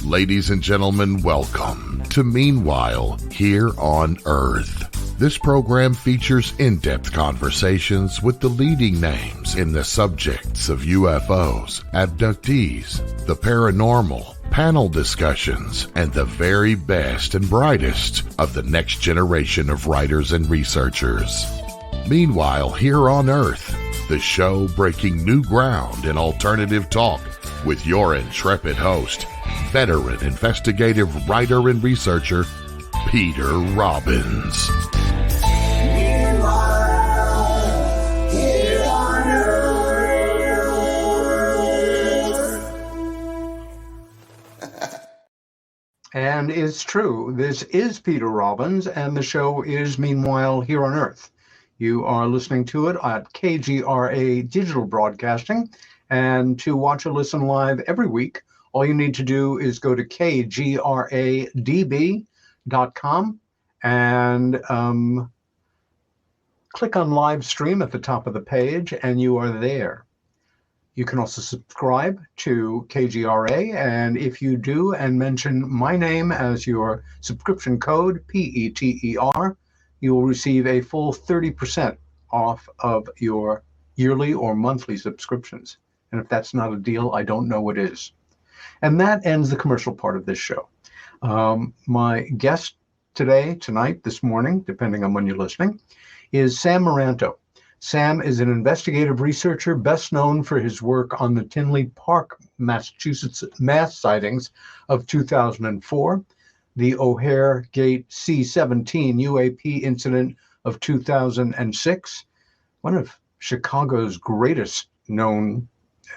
Ladies and gentlemen, welcome to Meanwhile Here on Earth. This program features in-depth conversations with the leading names in the subjects of UFOs, abductees, the paranormal, panel discussions, and the very best and brightest of the next generation of writers and researchers. Meanwhile Here on Earth, the show breaking new ground in alternative talk with your intrepid host, veteran investigative writer and researcher, Peter Robbins. And it's true. This is Peter Robbins, and the show is Meanwhile Here on Earth. You are listening to it at KGRA Digital Broadcasting, and to watch or listen live every week, all you need to do is go to kgradb.com and click on live stream at the top of the page, and you are there. You can also subscribe to KGRA, and if you do and mention my name as your subscription code, PETER, you will receive a full 30% off of your yearly or monthly subscriptions. And if that's not a deal, I don't know what is. And that ends the commercial part of this show. My guest tonight, this morning, depending on when you're listening, is Sam Maranto. Sam is an investigative researcher best known for his work on the Tinley Park, Massachusetts mass sightings of 2004, the O'Hare Gate C-17 UAP incident of 2006, one of Chicago's greatest known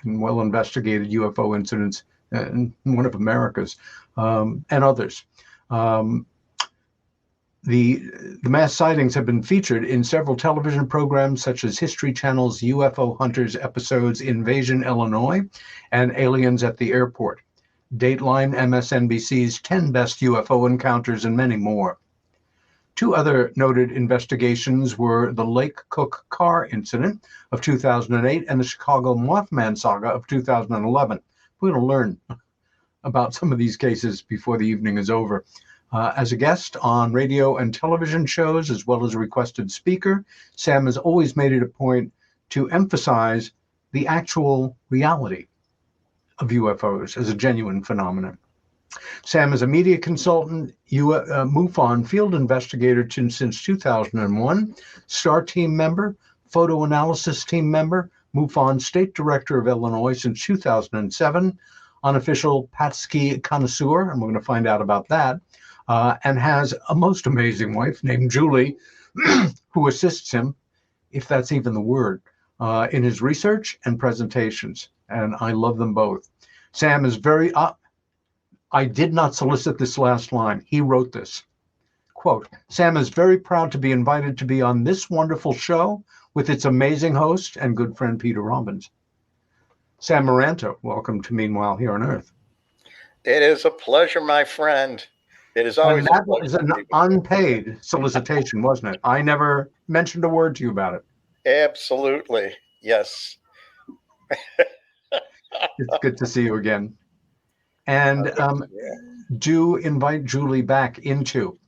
and well-investigated UFO incidents, and one of America's, and others. The mass sightings have been featured in several television programs such as History Channel's UFO Hunters episodes Invasion, Illinois, and Aliens at the Airport, Dateline MSNBC's 10 Best UFO Encounters, and many more. Two other noted investigations were the Lake Cook car incident of 2008 and the Chicago Mothman saga of 2011. We're going to learn about some of these cases before the evening is over. As a guest on radio and television shows, as well as a requested speaker, Sam has always made it a point to emphasize the actual reality of UFOs as a genuine phenomenon. Sam is a media consultant, MUFON field investigator since 2001, STAR team member, photo analysis team member, MUFON state director of Illinois since 2007, unofficial Patski connoisseur, and we're going to find out about that, and has a most amazing wife named Julie, who assists him, if that's even the word, in his research and presentations. And I love them both. Sam is very, I did not solicit this last line. He wrote this. Quote, Sam is very proud to be invited to be on this wonderful show with its amazing host and good friend, Peter Robbins. Sam Maranto, welcome to Meanwhile Here on Earth. It is a pleasure, my friend. It is always. And that was an unpaid solicitation, wasn't it? I never mentioned a word to you about it. Absolutely. Yes. It's good to see you again. And do invite Julie back into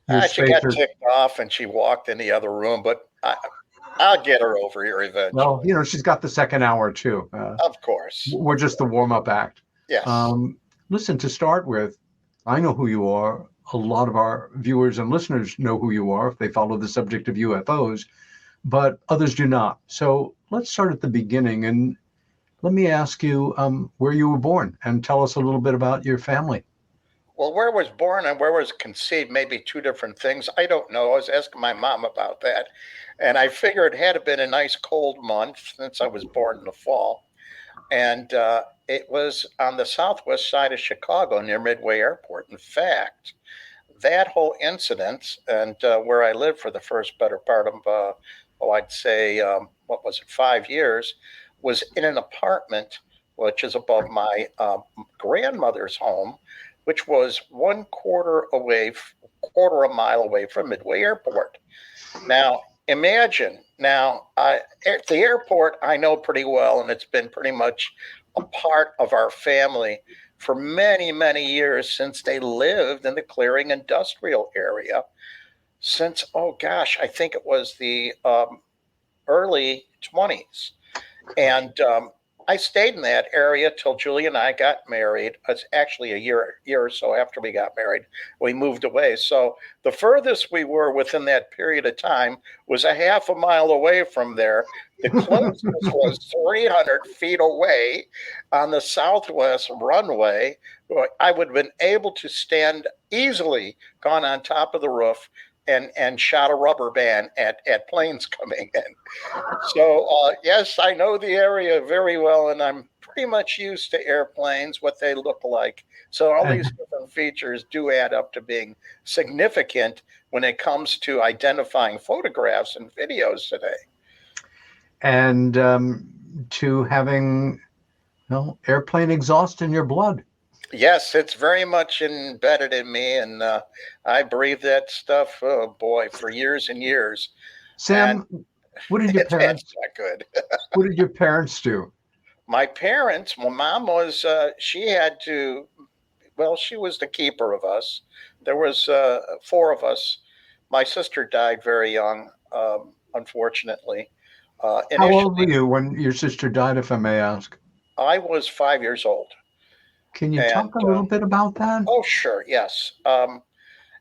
your She got ticked off and she walked in the other room, but I'll get her over here eventually. Well, she's got the second hour too. Of course. We're just the warm-up act. Yes. Listen, to start with, I know who you are. A lot of our viewers and listeners know who you are if they follow the subject of UFOs, but others do not. So let's start at the beginning, and let me ask you where you were born and tell us a little bit about your family. Well, where I was born and where I was conceived may be two different things. I don't know. I was asking my mom about that, and I figured it had been a nice cold month since I was born in the fall. And it was on the southwest side of Chicago near Midway Airport. In fact, that whole incident and where I lived for the first better part of, I'd say, 5 years, was in an apartment, which is above my grandmother's home, which was quarter a mile away from Midway Airport. Now, imagine, at the airport, I know pretty well, and it's been pretty much a part of our family for many, many years since they lived in the clearing industrial area. Since, oh gosh, I think it was the early 20s. And I stayed in that area till Julie and I got married. It's actually a year or so after we got married, we moved away. So the furthest we were within that period of time was a half a mile away from there. The closest was 300 feet away on the southwest runway. I would have been able to stand easily, gone on top of the roof, and shot a rubber band at planes coming in. So, yes, I know the area very well, and I'm pretty much used to airplanes, what they look like. So, all And these different features do add up to being significant when it comes to identifying photographs and videos today. and to having, well, airplane exhaust in your blood. Yes, it's very much embedded in me, and I breathe that stuff, oh boy, for years and years. And Sam, what did your that's parents not good. what did your parents do? My parents, my mom was, she had to, well, she was the keeper of us. There was four of us. My sister died very young, unfortunately. How old were Initially, you when your sister died, if I may ask? I was 5 years old. Can you And, talk a little bit about that? oh, sure, yes.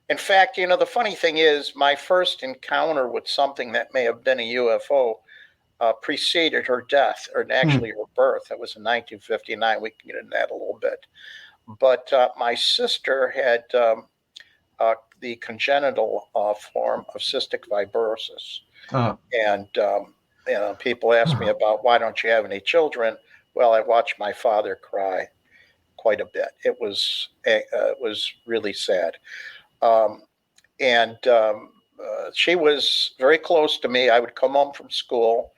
In fact, the funny thing is, my first encounter with something that may have been a UFO preceded her death, or Hmm. actually her birth. That was in 1959. We can get into that a little bit. But my sister had the congenital form of cystic fibrosis. Uh, And people ask me about, why don't you have any children? Well, I watched my father cry quite a bit. It was really sad. Um, and she was very close to me. I would come home from school,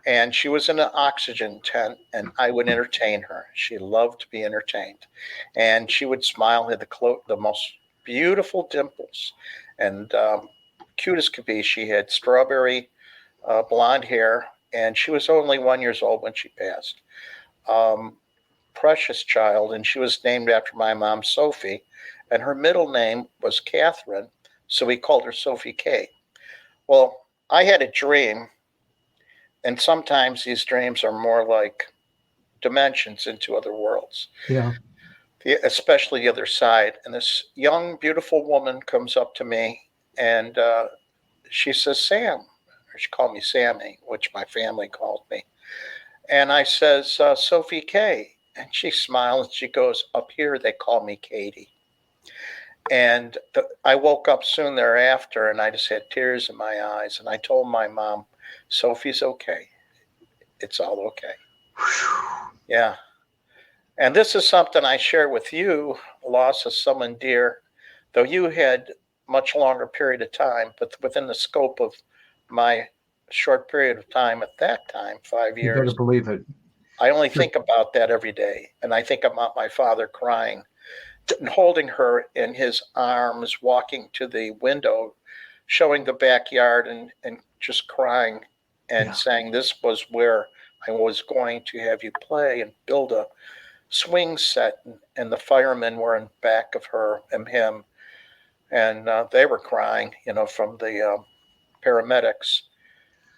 and she was in an oxygen tent, and I would entertain her. She loved to be entertained, and she would smile, had the most beautiful dimples, and cute as could be. She had strawberry blonde hair, and she was only 1 year old when she passed. Um, Precious child, and she was named after my mom, Sophie, and her middle name was Catherine, so we called her Sophie K. Well, I had a dream, and sometimes these dreams are more like dimensions into other worlds, yeah. especially the other side. And this young, beautiful woman comes up to me, and she says, Sam. She called me Sammy, which my family called me. And I says, Sophie K. And she smiles and she goes, up here they call me Katie. And I woke up soon thereafter, and I just had tears in my eyes. And I told my mom, Sophie's okay. It's all okay. Yeah. And this is something I share with you, loss of someone dear, though you had much longer period of time, but within the scope of my short period of time at that time, five You better years, believe it. I only think about that every day. And I think about my father crying and holding her in his arms, walking to the window, showing the backyard, and just crying and Yeah. saying this was where I was going to have you play and build a swing set. And the firemen were in back of her and him, and they were crying, from the paramedics.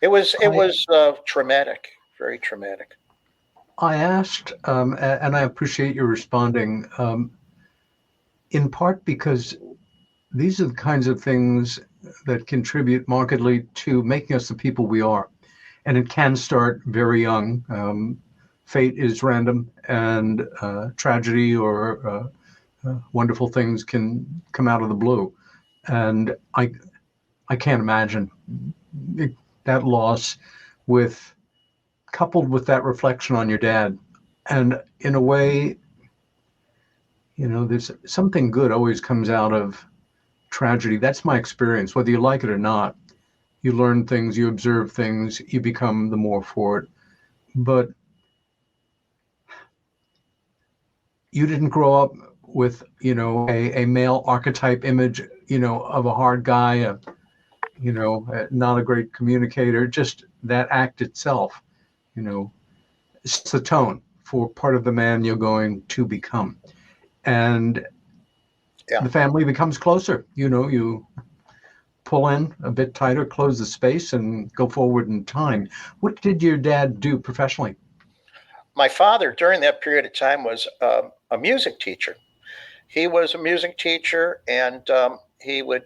I It was traumatic, very traumatic. I asked, and I appreciate you responding, in part because these are the kinds of things that contribute markedly to making us the people we are. And it can start very young. Fate is random, and tragedy or wonderful things can come out of the blue. And I can't imagine that loss with coupled with that reflection on your dad. And in a way, there's something good always comes out of tragedy. That's my experience, whether you like it or not. You learn things, you observe things, you become the more for it. But you didn't grow up with, a male archetype image, of a hard guy, not a great communicator. Just that act itself, sets the tone for part of the man you're going to become. And Yeah. the family becomes closer. You pull in a bit tighter, close the space, and go forward in time. What did your dad do professionally? My father, during that period of time, was a music teacher. He was a music teacher, and he would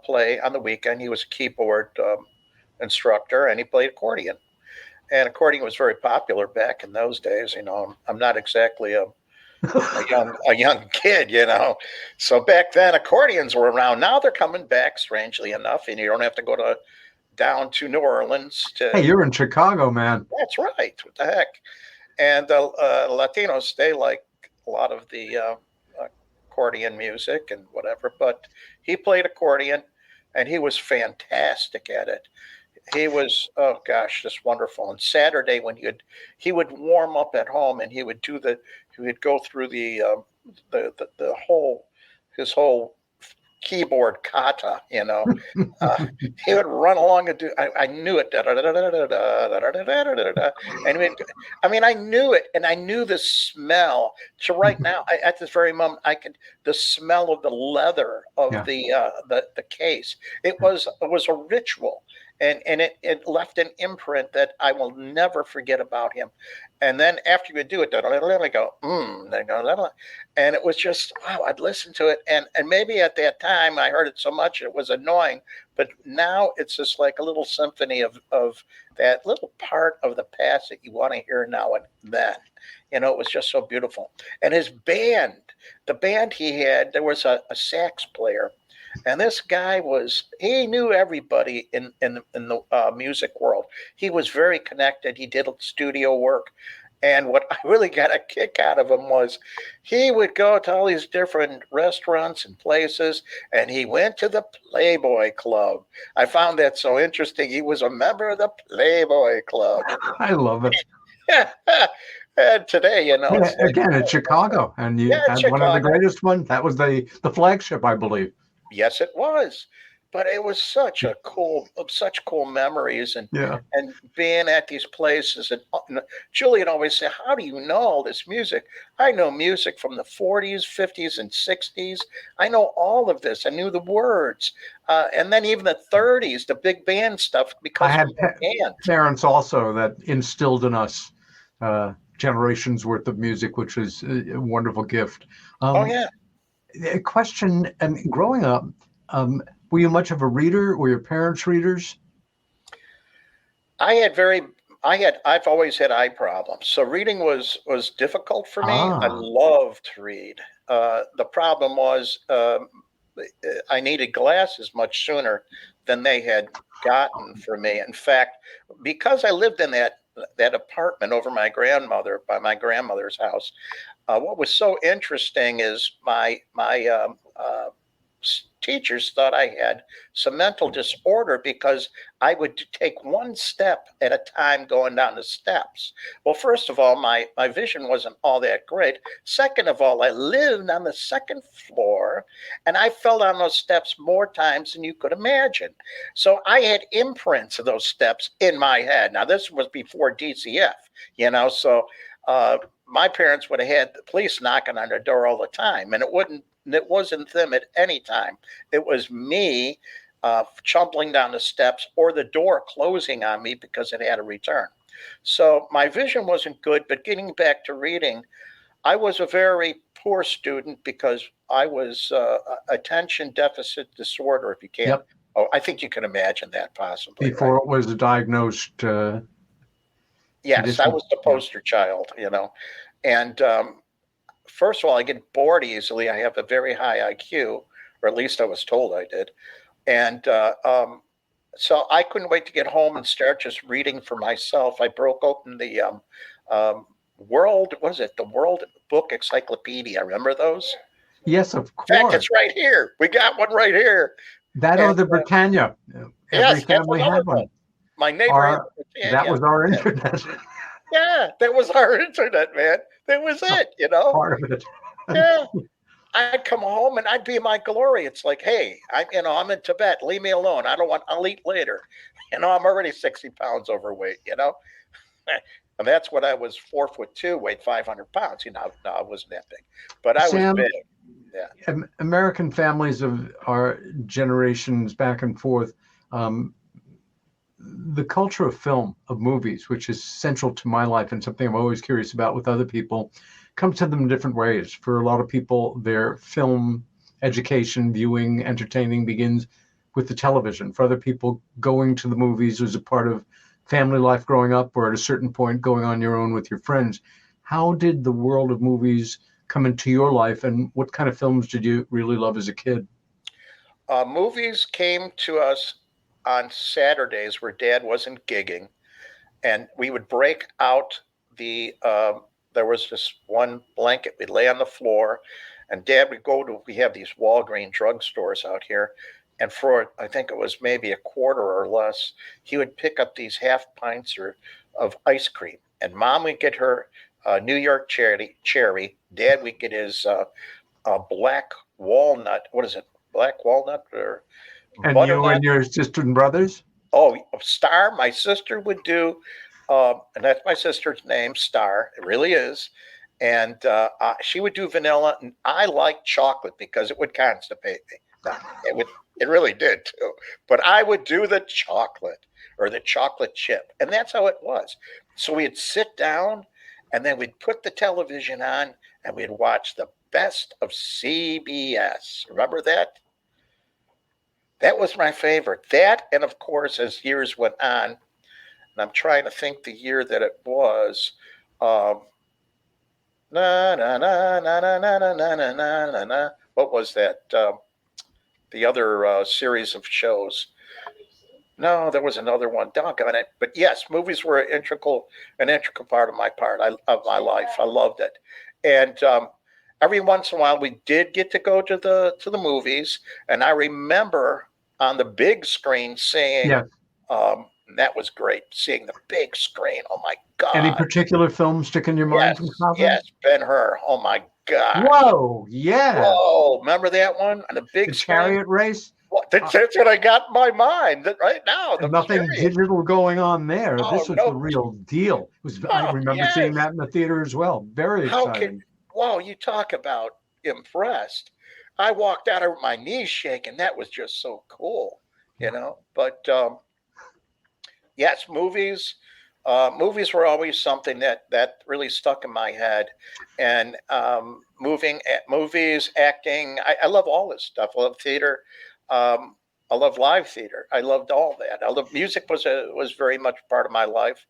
play on the weekend. He was a keyboard instructor, and he played accordion. And accordion was very popular back in those days. I'm not exactly a young kid. So back then accordions were around. Now they're coming back, strangely enough, and you don't have to go down to New Orleans to. Hey, you're in Chicago, man. That's right. What the heck? And Latinos, they like a lot of the accordion music and whatever. But he played accordion, and he was fantastic at it. He was, oh gosh, just wonderful. And Saturday when he would warm up at home, and he would go through the whole his whole keyboard kata. He would run along and do. I knew it. And I knew it, and I knew the smell. So right now, at this very moment, the smell of the leather of the case. It was a ritual. And it left an imprint that I will never forget about him. And then after you would do it, I go, and it was just, wow, I'd listen to it. And maybe at that time I heard it so much it was annoying, but now it's just like a little symphony of that little part of the past that you want to hear now and then. It was just so beautiful. And his band, the band he had, there was a sax player. And this guy he knew everybody in the music world. He was very connected. He did studio work. And what I really got a kick out of him was he would go to all these different restaurants and places, and he went to the Playboy Club. I found that so interesting. He was a member of the Playboy Club. I love it. And today, it's Chicago, and you had Chicago. One of the greatest ones. That was the flagship, I believe. Yes, it was. But it was such cool memories, and being at these places. And Julian always said, "How do you know all this music?" I know music from the 40s, 50s, and 60s. I know all of this. I knew the words, and then even the 30s, the big band stuff. Because I had parents also that instilled in us generations worth of music, which is a wonderful gift. A question, growing up, were you much of a reader? Were your parents readers? I've always had eye problems. So reading was difficult for me. I loved to read. The problem was I needed glasses much sooner than they had gotten for me. In fact, because I lived in that apartment over by my grandmother's house, what was so interesting is my teachers thought I had some mental disorder because I would take one step at a time going down the steps. Well, first of all, my vision wasn't all that great. Second of all, I lived on the second floor, and I fell down those steps more times than you could imagine. So I had imprints of those steps in my head. Now, this was before DCF, so my parents would have had the police knocking on their door all the time, and it wasn't them at any time. It was me chumbling down the steps or the door closing on me because it had a return. So my vision wasn't good, but getting back to reading, I was a very poor student because I was attention deficit disorder, if you can. Yep. Oh, I think you can imagine that possibly. Before it was diagnosed. Yes, I was the poster child, and first of all, I get bored easily. I have a very high IQ, or at least I was told I did. And so I couldn't wait to get home and start just reading for myself. I broke open the World Book Encyclopedia. Remember those? Yes, of course. In fact, it's right here. We got one right here. That or the Britannia. Every family had one. My neighbor. That was our internet. Yeah, that was our internet, man. That was it, Part of it. Yeah. I'd come home and I'd be in my glory. It's like, hey, I'm in Tibet. Leave me alone. I'll eat later. I'm already 60 pounds overweight, And that's what I was, 4'2", weighed 500 pounds. No, I wasn't that big, but I was Sam, big. Yeah. American families of our generations back and forth, um, the culture of film, of movies, which is central to my life and something I'm always curious about with other people, comes to them in different ways. For a lot of people, their film education, viewing, entertaining begins with the television. For other people, going to the movies was a part of family life growing up, or at a certain point, going on your own with your friends. How did the world of movies come into your life, and what kind of films did you really love as a kid? Movies came to us on Saturdays where Dad wasn't gigging, and we would break out there was this one blanket. We'd lay on the floor, and Dad would go to, we have these Walgreen drugstores out here, and for, I think it was maybe a quarter or less, he would pick up these half pints of ice cream. And Mom would get her New York cherry. Dad would get his black walnut. What is it? Black walnut or And you butternut? and your sister and brothers? Oh, Star. My sister would do, and that's my sister's name, Star. It really is. And she would do vanilla, and I liked chocolate because it would constipate me. No, it would. It really did too. But I would do the chocolate or the chocolate chip, and that's how it was. So we'd sit down, and then we'd put the television on, and we'd watch the best of CBS. Remember that? That was my favorite. That, and of course, as years went on, and I'm trying to think the year that it was. Um, na na na na na na na na na na na. What was that? The other series of shows. No, there was another one. Doggone it! But yes, movies were an integral part of of my life. I loved it, and every once in a while we did get to go to the movies, and I remember on the big screen seeing. Yeah. That was great, seeing the big screen. Oh my Any God! particular film stick in your mind from Copland? Yes, Ben-Hur. Oh my God! Whoa, yeah. Whoa, remember that one on the The big screen? chariot race? That's what I got in my mind right now. The Nothing chariot. digital going on there. Oh This was the no! real deal. It was, I Oh remember seeing yes! that in the theater as well. Very How can? exciting. Wow, you talk about impressed. I walked out with my knees shaking. That was just so cool, But yes, movies. Movies were always something that really stuck in my head, and movies, acting. I love all this stuff. I love theater. I love live theater. I loved all that. I love music was very much part of my life.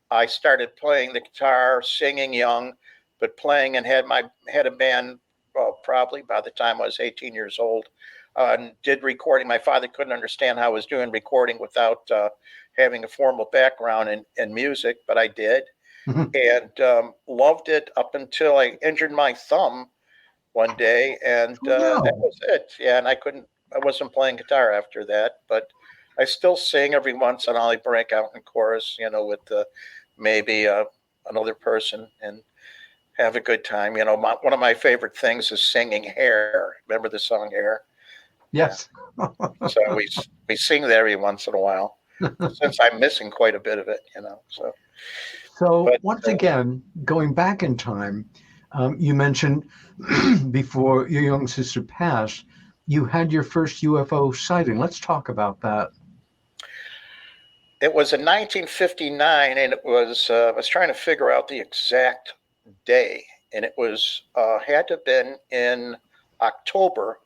I started playing the guitar, singing young, but playing and had a band probably by the time I was 18 years old. And did recording. My father couldn't understand how I was doing recording without having a formal background in music, but I did, and loved it up until I injured my thumb one day, and that No. was it. Yeah, and I wasn't playing guitar after that, but I still sing every once in a while. I break out in chorus, with maybe another person and have a good time. One of my favorite things is singing "Hair." Remember the song "Hair"? Yes. Yeah. So we sing that every once in a while. Since I'm missing quite a bit of it, So, So but once again, going back in time, you mentioned before your young sister passed, you had your first UFO sighting. Let's talk about that. it was in 1959, and it was I was trying to figure out the exact day, and it was had to have been in October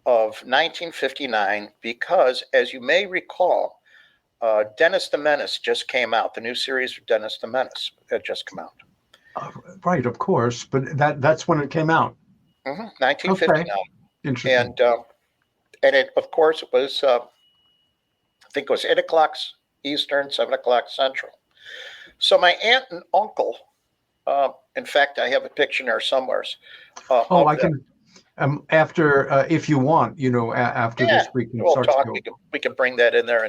of 1959 because, as you may recall, Dennis the Menace just came out. The new series of Dennis the Menace had just come out. Right, of course, but that's when it came out. 1959, Okay, interesting. And it, of course, it was I think it was 8 o'clock Eastern, 7 o'clock Central. So my aunt and uncle, in fact, I have a picture there somewhere. Oh, I Of them. can after if you want, after Yeah, this we can we'll start to talk. go. We can bring that in there.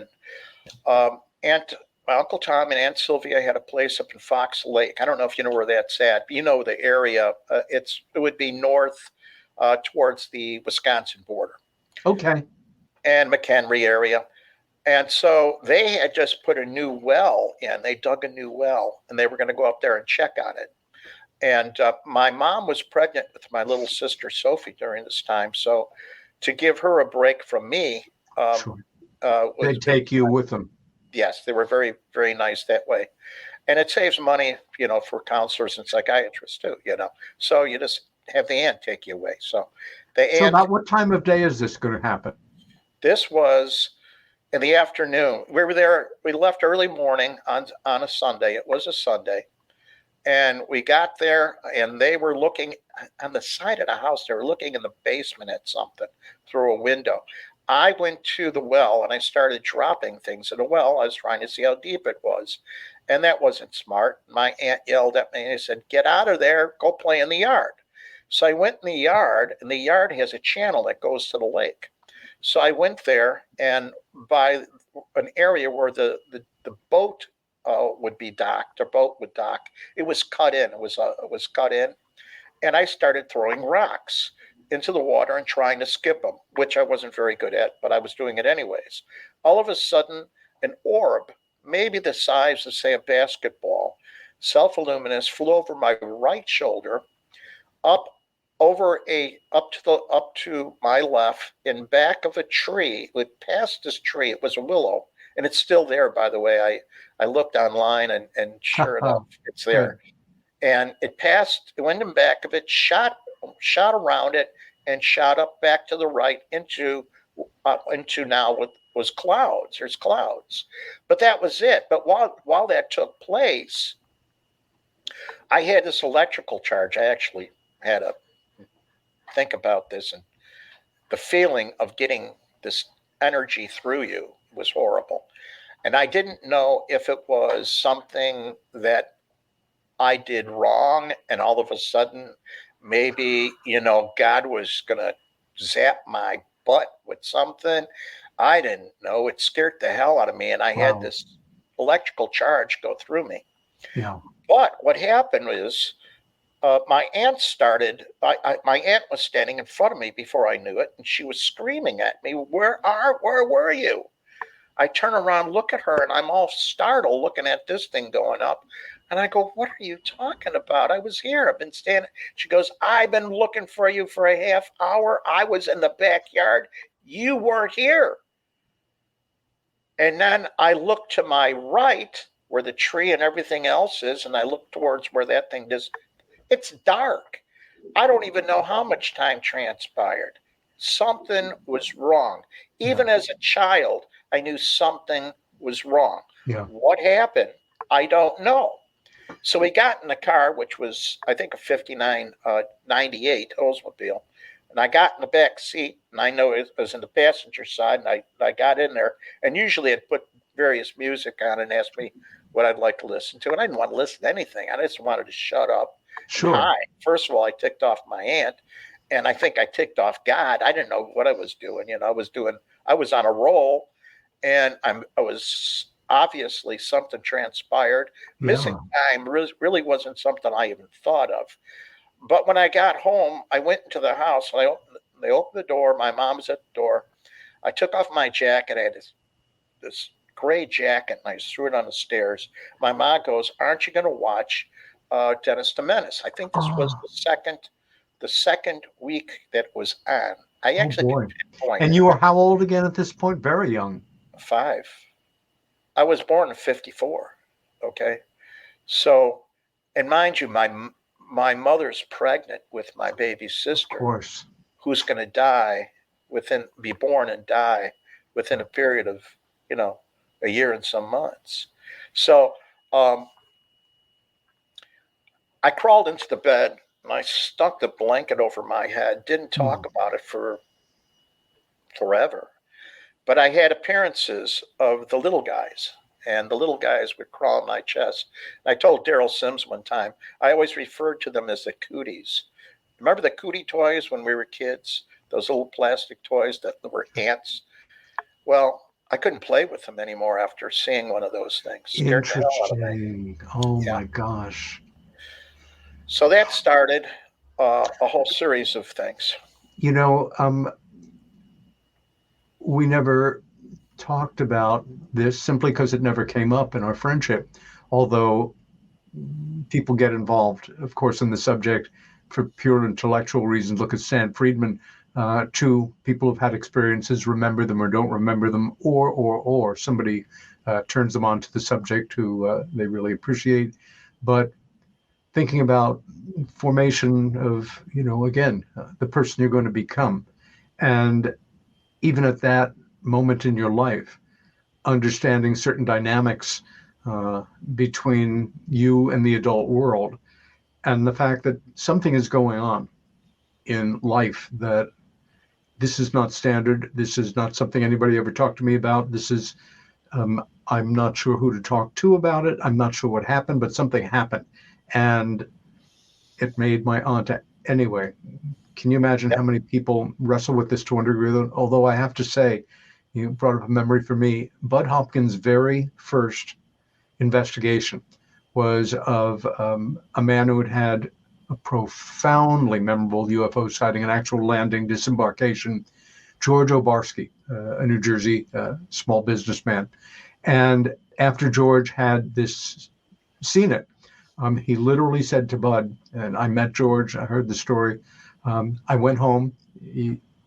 And my uncle Tom and Aunt Sylvia had a place up in Fox Lake. I don't know if you know where that's at, but you know the area. It would be north towards the Wisconsin border Okay. and McHenry area. And so they had just put a new well in. They dug a new well, and they were going to go up there and check on it. And my mom was pregnant with my little sister Sophie during this time, so to give her a break from me Sure. was They take you with them. yes, they were very very nice that way, and it saves money, for counselors and psychiatrists too. So you just have the aunt take you away. So the So aunt. about what time of day is this going to happen? This was in the afternoon. We were there. We left early morning on a Sunday. It was a Sunday. And we got there, and they were looking on the side of the house. They were looking in the basement at something through a window. I went to the well and I started dropping things in the well. I was trying to see how deep it was. And that wasn't smart. My aunt yelled at me and said, "Get out of there, go play in the yard." So I went in the yard, and the yard has a channel that goes to the lake. So I went there, and by an area where the boat would be docked, or boat would dock. It was cut in. It was cut in, and I started throwing rocks into the water and trying to skip them, which I wasn't very good at, but I was doing it anyways. All of a sudden, an orb, maybe the size of say a basketball, self-luminous, flew over my right shoulder, up up to my left, in back of a tree. It passed this tree. It was a willow, and it's still there, by the way. I looked online, and sure enough, it's there. And it passed, it went in back of it, shot around it, and shot up back to the right into now what was clouds. There's clouds, but that was it. But while that took place, I had this electrical charge. I actually had to think about this, and the feeling of getting this energy through you was horrible. And I didn't know if it was something that I did wrong, and all of a sudden, maybe, God was going to zap my butt with something. I didn't know. It scared the hell out of me, and I had this electrical charge go through me. Yeah. But what happened was, my my aunt was standing in front of me before I knew it, and she was screaming at me, where were you? I turn around, look at her, and I'm all startled looking at this thing going up. And I go, "What are you talking about? I was here. I've been standing." She goes, "I've been looking for you for a half hour. I was in the backyard. You weren't here." And then I look to my right where the tree and everything else is, and I look towards where that thing is. It's dark. I don't even know how much time transpired. Something was wrong. Even as a child, I knew something was wrong. Yeah. What happened? I don't know. So we got in the car, which was, I think, a 59 98 Oldsmobile. And I got in the back seat, and I know it was in the passenger side, and I got in there. And usually I'd put various music on and ask me what I'd like to listen to. And I didn't want to listen to anything. I just wanted to shut up. Sure. Hi. First of all, I ticked off my aunt, and I think I ticked off God. I didn't know what I was doing. I was on a roll, and I was obviously something transpired. Missing time really wasn't something I even thought of. But when I got home, I went into the house, and they opened the door. My mom was at the door. I took off my jacket. I had this gray jacket, and I threw it on the stairs. My mom goes, "Aren't you going to watch Dennis the Menace?" I think this was the second week that it was on. I actually can pinpoint And it. you were how old again at this point? Very young. 5. I was born in 54. Okay, so, and mind you, my mother's pregnant with my baby sister, Of course. who's going to be born and die within a period of, a year and some months. So, I crawled into the bed, and I stuck the blanket over my head, didn't talk about it for forever. But I had appearances of the little guys, and the little guys would crawl on my chest. And I told Daryl Sims one time, I always referred to them as the cooties. Remember the cootie toys when we were kids? Those little plastic toys that were ants? Well, I couldn't play with them anymore after seeing one of those things. Scared the hell out of me. Interesting. Oh my gosh. So that started a whole series of things. We never talked about this simply because it never came up in our friendship, although people get involved, of course, in the subject for pure intellectual reasons. Look at Stan Friedman. Two people have had experiences, remember them or don't remember them, or somebody turns them on to the subject who they really appreciate. But thinking about formation of, again, the person you're going to become. And even at that moment in your life, understanding certain dynamics between you and the adult world, and the fact that something is going on in life that this is not standard. This is not something anybody ever talked to me about. This is, I'm not sure who to talk to about it. I'm not sure what happened, but something happened. And it made my aunt anyway. Can you imagine how many people wrestle with this to one degree? Although I have to say, you brought up a memory for me. Bud Hopkins' very first investigation was of a man who had a profoundly memorable UFO sighting, an actual landing disembarkation, George Obarski, a New Jersey small businessman. And after George had seen it, he literally said to Bud, and I met George, I heard the story. I went home,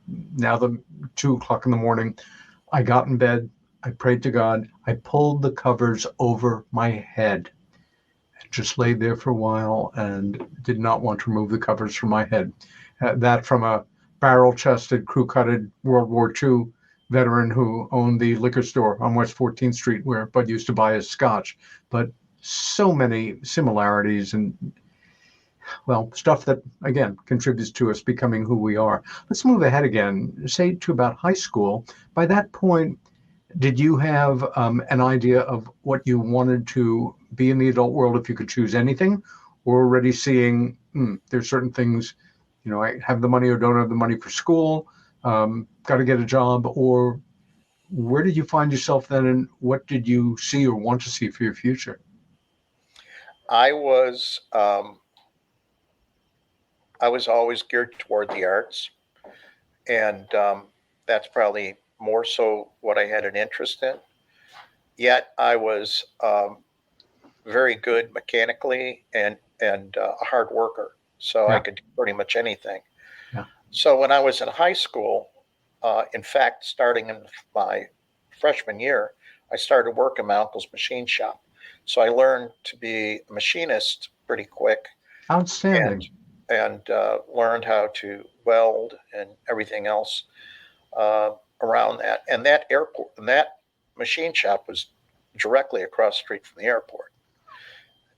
now the 2:00 in the morning, I got in bed, I prayed to God, I pulled the covers over my head, just laid there for a while and did not want to remove the covers from my head. That from a barrel-chested, crew-cutted World War II veteran who owned the liquor store on West 14th Street where Bud used to buy his scotch. But so many similarities and, well, stuff that, again, contributes to us becoming who we are. Let's move ahead again, say to about high school. By that point, did you have an idea of what you wanted to be in the adult world if you could choose anything? Or already seeing there's certain things, I have the money or don't have the money for school, got to get a job? Or where did you find yourself then, and what did you see or want to see for your future? I was I was always geared toward the arts, and that's probably more so what I had an interest in. Yet I was very good mechanically and a hard worker, so I Yeah, could do pretty much anything. yeah, So when I was in high school, in fact, starting in my freshman year, I started work in my uncle's machine shop. So I learned to be a machinist pretty quick, and outstanding. learned how to weld and everything else uh, around that. And that airport and that machine shop was directly across the street from the airport.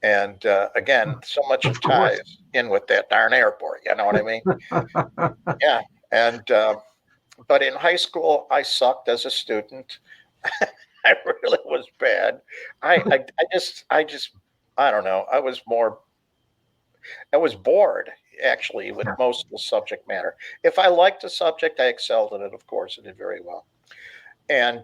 And again, so much Of of course. ties in with that darn airport. You know what I mean? Yeah. And but in high school, I sucked as a student. I really was bad. I just I don't know. I was bored actually with Yeah. most of the subject matter. If I liked a subject, I excelled in it. Of course, I did very well. And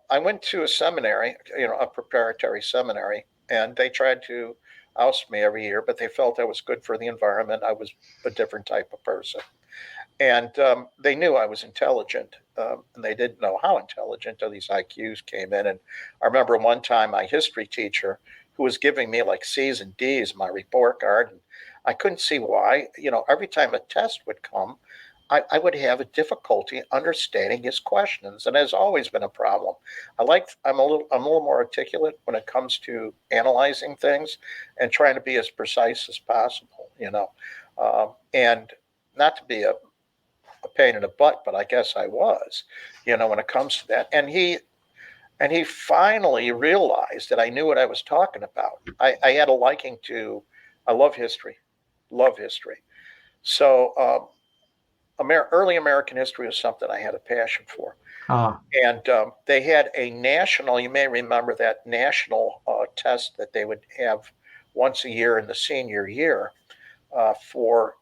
I went to a seminary, a preparatory seminary, and they tried to oust me every year, but they felt I was good for the environment. I was a different type of person. And they knew I was intelligent, and they didn't know how intelligent until these IQs came in. And I remember one time my history teacher, who was giving me like C's and D's in my report card, and I couldn't see why. Every time a test would come, I would have a difficulty understanding his questions, and it has always been a problem. I'm a little more articulate when it comes to analyzing things and trying to be as precise as possible. And not to be a pain in the butt, but I guess I was, when it comes to that. And he finally realized that I knew what I was talking about. I had a liking to, I love history. So early American history was something I had a passion for. Ah, And they had a national, you may remember that national test that they would have once a year in the senior year for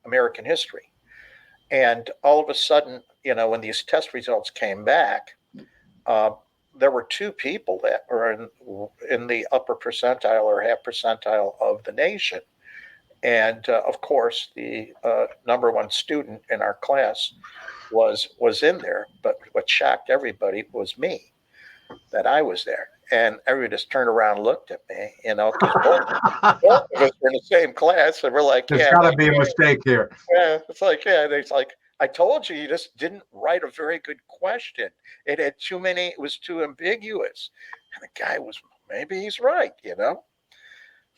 American history. And all of a sudden, when these test results came back, uh, there were two people that were in the upper percentile or half percentile of the nation. And of course, the number one student in our class was in there. But what shocked everybody was me, that I was there. And everybody just turned around and looked at me, because both of us were in the same class. And we're like, There's yeah, got to be a mistake here. yeah. It's like, yeah. And it's like, I told you, you just didn't write a very good question. It had too many, it was too ambiguous. And the guy was, maybe he's right.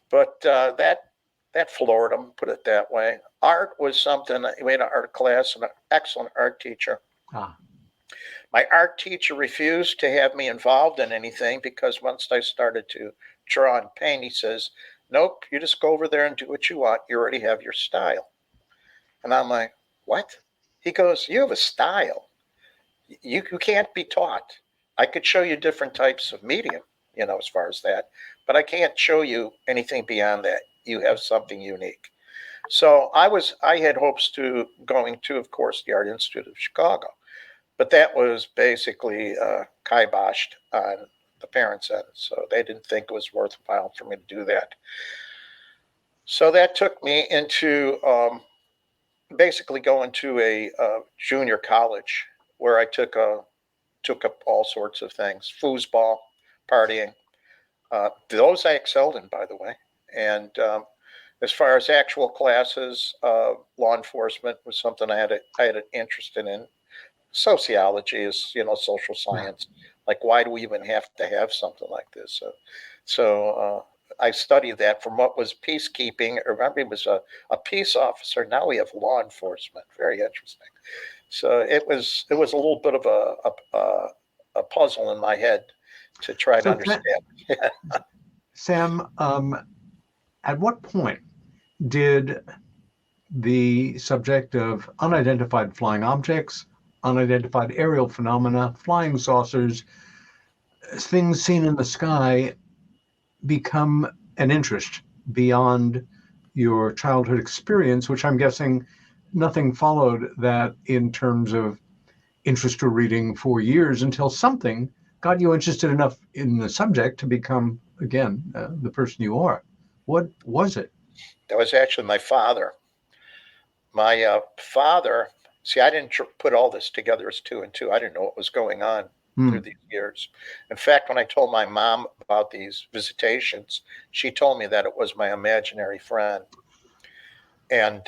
But that floored him, put it that way. Art was something. We had an art class and an excellent art teacher. Ah. My art teacher refused to have me involved in anything because once I started to draw and paint, he says, nope, you just go over there and do what you want. You already have your style. And I'm like, what? He goes, you have a style. You can't be taught. I could show you different types of medium, as far as that, but I can't show you anything beyond that. You have something unique. So I had hopes to going to, of course, the Art Institute of Chicago, but that was basically kiboshed on the parents' end. So they didn't think it was worthwhile for me to do that. So that took me into basically going to a junior college where I took up all sorts of things, foosball, partying. Those I excelled in, by the way. And as far as actual classes, law enforcement was something I had an interest in. Sociology is, social science. Like, why do we even have to have something like this? So I studied that from what was peacekeeping. Remember, he was a peace officer. Now we have law enforcement. Very interesting. So it was a little bit of a puzzle in my head to try to understand. Sam, at what point did the subject of unidentified flying objects, unidentified aerial phenomena, flying saucers, things seen in the sky become an interest beyond your childhood experience, which I'm guessing nothing followed that in terms of interest or reading for years until something got you interested enough in the subject to become, again, the person you are. What was it? That was actually my father. My father, see, I didn't put all this together as two and two. I didn't know what was going on through these years. In fact, when I told my mom about these visitations, she told me that it was my imaginary friend. And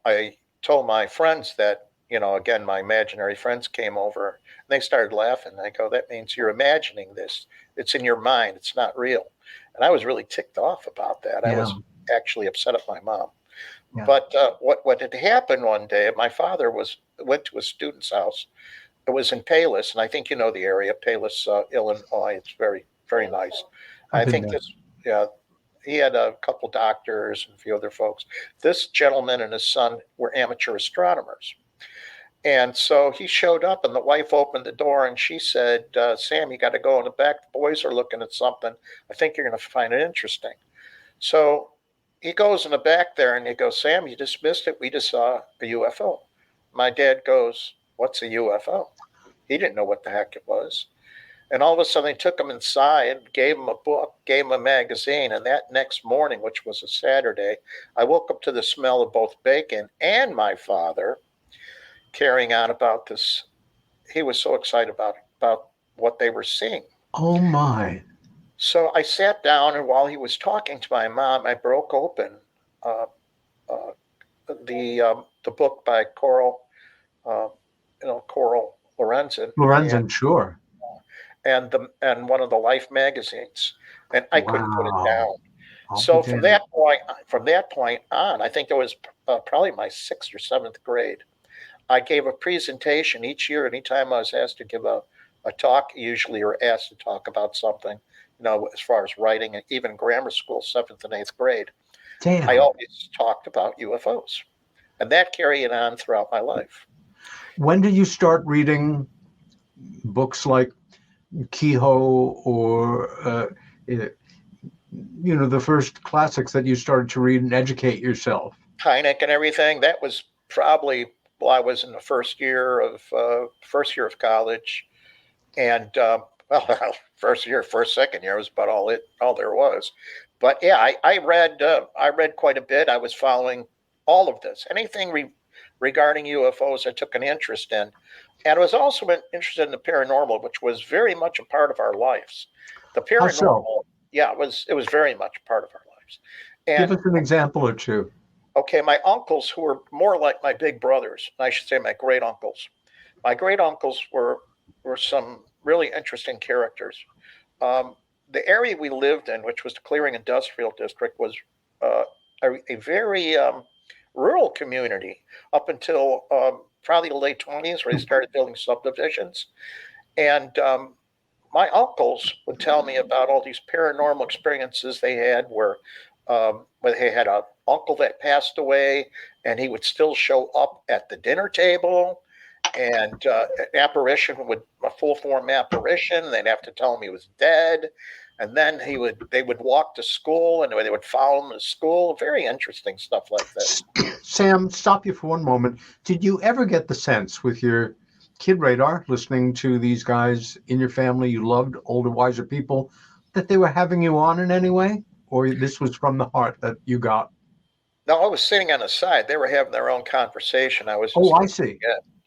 I told my friends that, again, my imaginary friends came over and they started laughing. I go, that means you're imagining this. It's in your mind. It's not real. And I was really ticked off about that. Yeah. I was actually upset at my mom. Yeah. But what had happened one day, my father went to a student's house. It was in Palos, and I think you know the area, Palos, Illinois. It's very, very nice. I think he had a couple doctors and a few other folks. This gentleman and his son were amateur astronomers. And so he showed up, and the wife opened the door, and she said, Sam, you got to go in the back. The boys are looking at something. I think you're going to find it interesting. So he goes in the back there, and he goes, Sam, you just missed it. We just saw a UFO. My dad goes, what's a UFO? He didn't know what the heck it was. And all of a sudden, they took him inside, gave him a book, gave him a magazine. And that next morning, which was a Saturday, I woke up to the smell of both bacon and my father carrying on about this. He was so excited about what they were seeing. Oh, my. So I sat down, and while he was talking to my mom, I broke open the book by Coral Lorenzen. Lorenzen, sure. And one of the Life magazines, and I couldn't put it down. So from that point on, I think it was probably my 6th or 7th grade. I gave a presentation each year. Anytime I was asked to give a talk, usually, or asked to talk about something, as far as writing, and even grammar school, 7th and 8th grade, I always talked about UFOs, and that carried on throughout my life. When did you start reading books like Kehoe or, the first classics that you started to read and educate yourself? Hynek and everything. That was probably while I was in the first year of college, and second year was about all there was. But yeah, I read quite a bit. I was following all of this. Anything regarding UFOs I took an interest in. And I was also interested in the paranormal, which was very much a part of our lives. The How so? paranormal, yeah, it was very much a part of our lives. Give And us an example or two. okay, my uncles, who were more like my big brothers, I should say my great uncles. My great uncles were some really interesting characters. Um, the area we lived in, which was the Clearing Industrial District, was uh, a very rural community up until probably the late 20s, where they started building subdivisions. And my uncles would tell me about all these paranormal experiences they had where they had an uncle that passed away and he would still show up at the dinner table, and an apparition would a full form apparition. They'd have to tell him he was dead, and then they would walk to school and they would follow him to school. Very interesting stuff like this. Sam, stop you for one moment. Did you ever get the sense with your kid radar, listening to these guys in your family you loved, older, wiser people, that they were having you on in any way? Or this was from the heart that you got? No, I was sitting on the side. They were having their own conversation. I was Oh, just I see.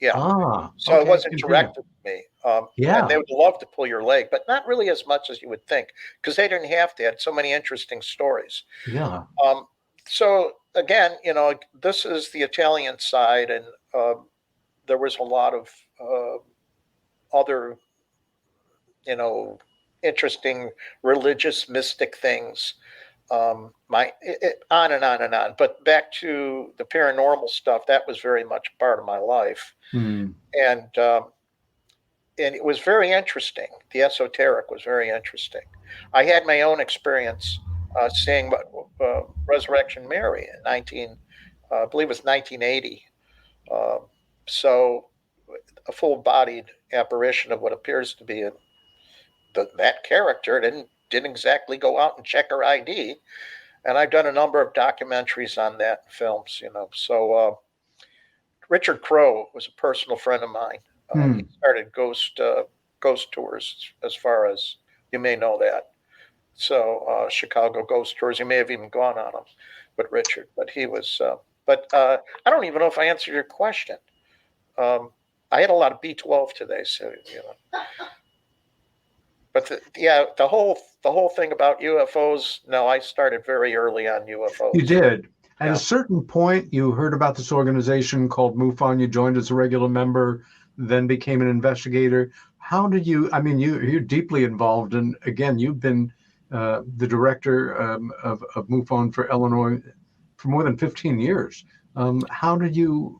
yeah. Ah, So it okay. wasn't Continue. directed to me. And Yeah, they would love to pull your leg, but not really as much as you would think, because they didn't have to. They had so many interesting stories. yeah. Um, so again, this is the Italian side, and there was a lot of other, interesting religious mystic things. On and on and on. But back to the paranormal stuff, that was very much part of my life, Hmm. and it was very interesting. The esoteric was very interesting. I had my own experience seeing Resurrection Mary in I believe it was 1980. Uh, so a full-bodied apparition of what appears to be that character didn't exactly go out and check her ID. And I've done a number of documentaries on that in films. So Richard Crowe was a personal friend of mine. He Hmm. started ghost tours, as far as you may know that. So Chicago ghost tours. You may have even gone on them with Richard, but he was. But I don't even know if I answered your question. I had a lot of B12 today, so But the whole thing about UFOs. No, I started very early on You UFOs. did. At a Yeah. certain point, you heard about this organization called MUFON. You joined as a regular member, then became an investigator. How did you? I mean, you're deeply involved, and again, you've been the director of MUFON for Illinois for more than 15 years. How did you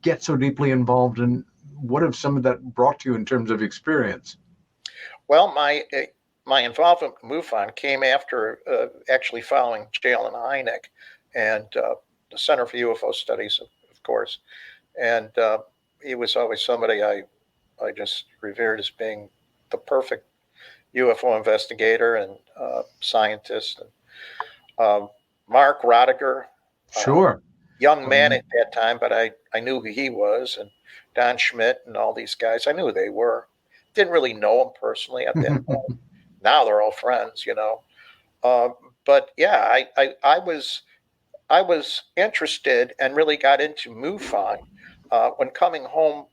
get so deeply involved, and what have some of that brought you in terms of experience? Well, my involvement with MUFON came after actually following Jalen Hynek and the Center for UFO Studies, of course. And he was always somebody I just revered as being the perfect UFO investigator and scientist. And Mark Rodiger, uh, Sure. young man Um, at that time, but I knew who he was, and Don Schmidt and all these guys. I knew who they were. Didn't really know them personally at that point. Now they're all friends. Um, but yeah, I was interested and really got into MUFON when coming home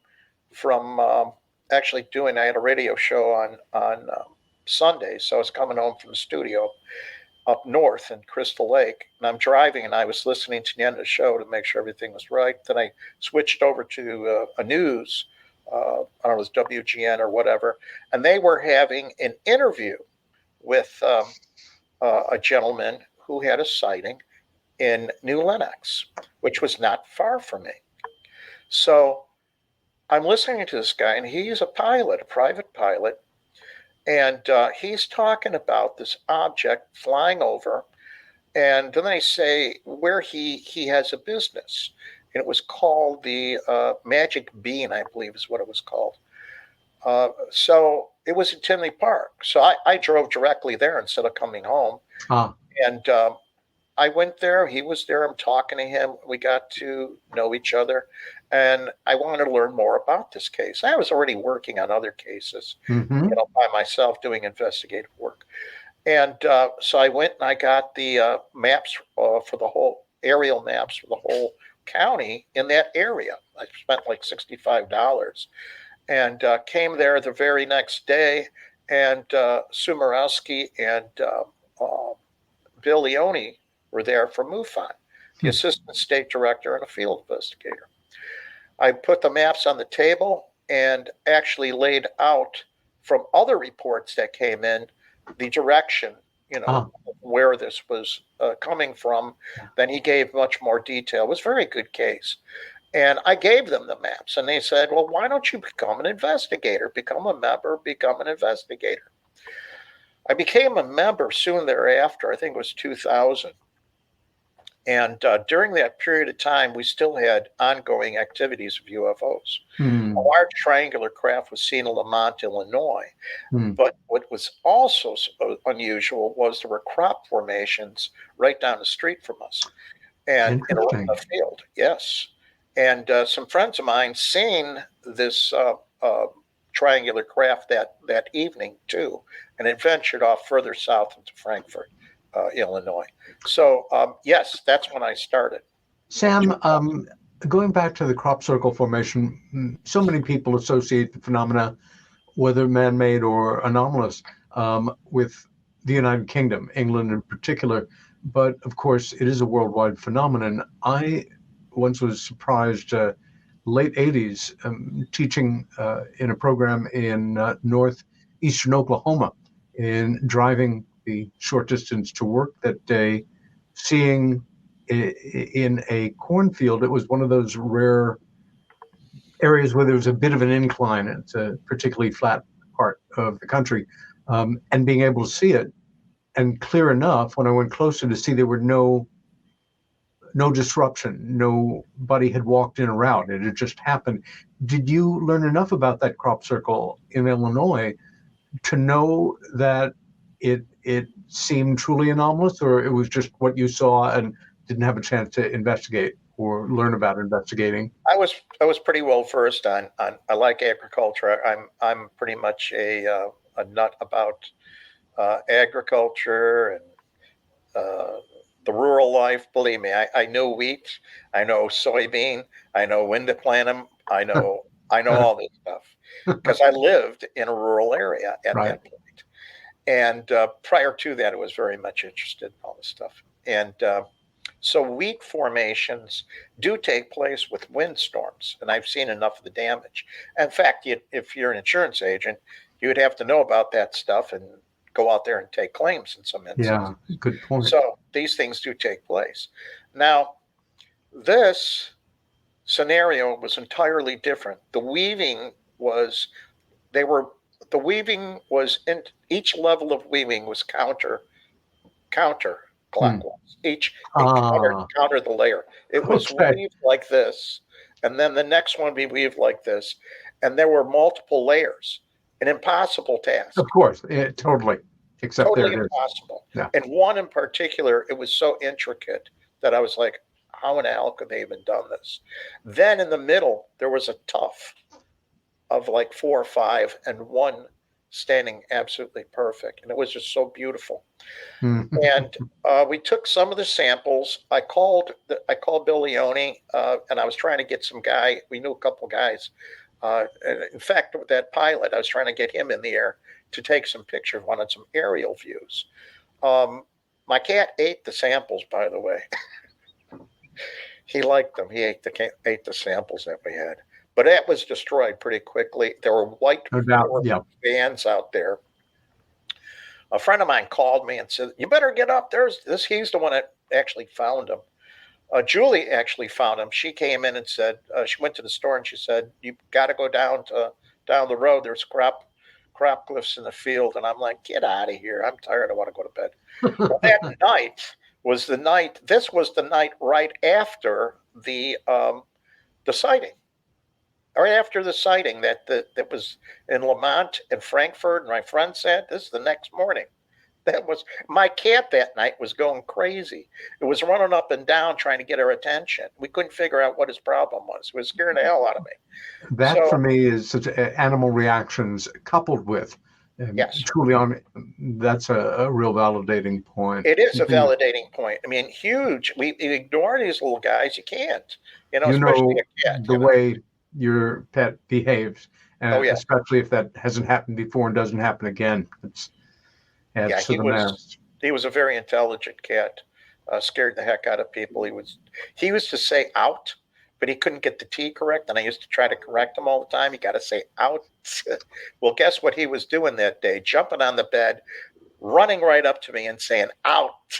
from actually doing. I had a radio show on Sunday, so I was coming home from the studio up north in Crystal Lake, and I'm driving, and I was listening to the end of the show to make sure everything was right. Then I switched over to a news. I don't know, it was WGN or whatever, and they were having an interview with a gentleman who had a sighting in New Lenox, which was not far from me. So I'm listening to this guy, and he's a pilot, a private pilot, and he's talking about this object flying over. And then they say where he has a business, and it was called the Magic Bean, I believe is what it was called. So it was in Tinley Park. So I drove directly there instead of coming home, ah, and I went there. He was there. I'm talking to him. We got to know each other, and I wanted to learn more about this case. I was already working on other cases, mm-hmm. by myself, doing investigative work. And so I went and I got the maps for the whole aerial maps for the whole county in that area. I spent like $65 and came there the very next day. And Sumarowski and Bill Leone were there from MUFON, the assistant state director and a field investigator. I put the maps on the table and actually laid out from other reports that came in the direction, where this was coming from. Then he gave much more detail. It was a very good case. And I gave them the maps, and they said, well, why don't you become an investigator? Become a member, become an investigator. I became a member soon thereafter. I think it was 2000. And during that period of time, we still had ongoing activities of UFOs. A large triangular craft was seen in Lamont, Illinois. But what was also unusual was there were crop formations right down the street from us, and in a field. Yes. And some friends of mine seen this triangular craft that evening too, and it ventured off further south into Frankfort, Illinois. So yes, that's when I started. Sam, going back to the crop circle formation, so many people associate the phenomena, whether man-made or anomalous, with the United Kingdom, England in particular. But of course, it is a worldwide phenomenon. I once was surprised, late 80s, teaching in a program in northeastern Oklahoma, in driving the short distance to work that day, seeing in a cornfield, it was one of those rare areas where there was a bit of an incline. It's a particularly flat part of the country, and being able to see it, and clear enough when I went closer to see there were no disruption. Nobody had walked in or out. It had just happened. Did you learn enough about that crop circle in Illinois to know that it seemed truly anomalous, or it was just what you saw and didn't have a chance to investigate or learn about investigating? I was pretty well versed on I like agriculture. I'm pretty much a nut about agriculture and the rural life. Believe me, I know wheat, I know soybean, I know when to plant them, I know all this stuff because I lived in a rural area at that point. And prior to that, I was very much interested in all this stuff. And so wheat formations do take place with windstorms, and I've seen enough of the damage. In fact, if you're an insurance agent, you would have to know about that stuff and go out there and take claims in some instances. Yeah, good point. So these things do take place. Now, this scenario was entirely different. The weaving was in each level of weaving was counterclockwise. Each counter the layer. It was weaved like this, and then the next one we weaved like this, and there were multiple layers. An impossible task. Of course, totally. Except totally there it impossible. Yeah. And one in particular, it was so intricate that I was like, how in the hell could they even done this? Then in the middle, there was a tuft of like 4 or 5, and one standing absolutely perfect. And it was just so beautiful. And we took some of the samples. I called Bill Leone, and I was trying to get some guy. We knew a couple guys. In fact, with that pilot, I was trying to get him in the air to take some pictures, wanted some aerial views. My cat ate the samples, by the way. He liked them. He ate the samples that we had. But that was destroyed pretty quickly. There were white vans out there. A friend of mine called me and said, you better get up. There's this. He's the one that actually found them. Julie actually found him. She came in and said, she went to the store and she said, you got to go down the road. There's crop glyphs in the field. And I'm like, get out of here. I'm tired. I want to go to bed. Well, that night was the night. This was the night right after the sighting. Right after the sighting that was in Lamont and Frankfurt. And my friend said, this is the next morning. That was my cat that night was going crazy. It was running up and down trying to get our attention. We couldn't figure out what his problem was. It was scaring the hell out of me. That for me is such animal reactions coupled with Yes. Truly, that's a real validating point. It is a Continue. validating point. I mean, huge. We ignore these little guys. You can't, You especially know a cat, the way your pet behaves, Oh, yeah. especially if that hasn't happened before and doesn't happen again. It Yeah, adds to the mass. he was a very intelligent cat. Scared the heck out of people. He used to say out, but he couldn't get the T correct, and I used to try to correct him all the time. You got to say out. Well, guess what he was doing that day? Jumping on the bed, running right up to me and saying out.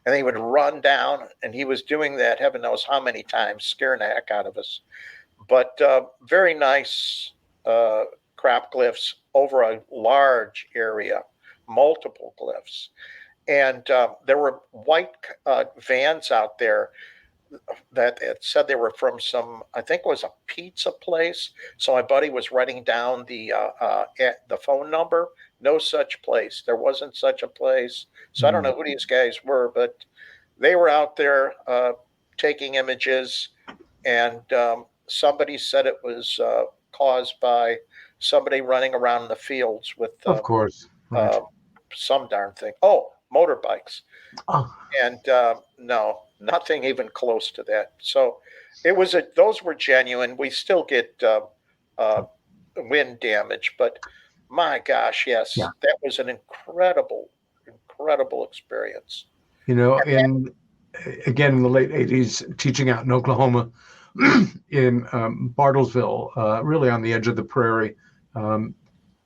And he would run down, and he was doing that heaven knows how many times, scaring the heck out of us. But very nice crap glyphs over a large area, multiple glyphs. And there were white vans out there that it said they were from some, I think it was a pizza place. So my buddy was writing down the phone number. No such place. There wasn't such a place. So I don't know who these guys were, but they were out there taking images, and somebody said it was caused by somebody running around the fields with Of course, right. some darn thing. Oh, motorbikes. Oh, And no, nothing even close to that. So those were genuine. We still get wind damage, but my gosh, yeah. yes, that was an incredible experience. Again in the late '80s, teaching out in Oklahoma, in Bartlesville, really on the edge of the prairie.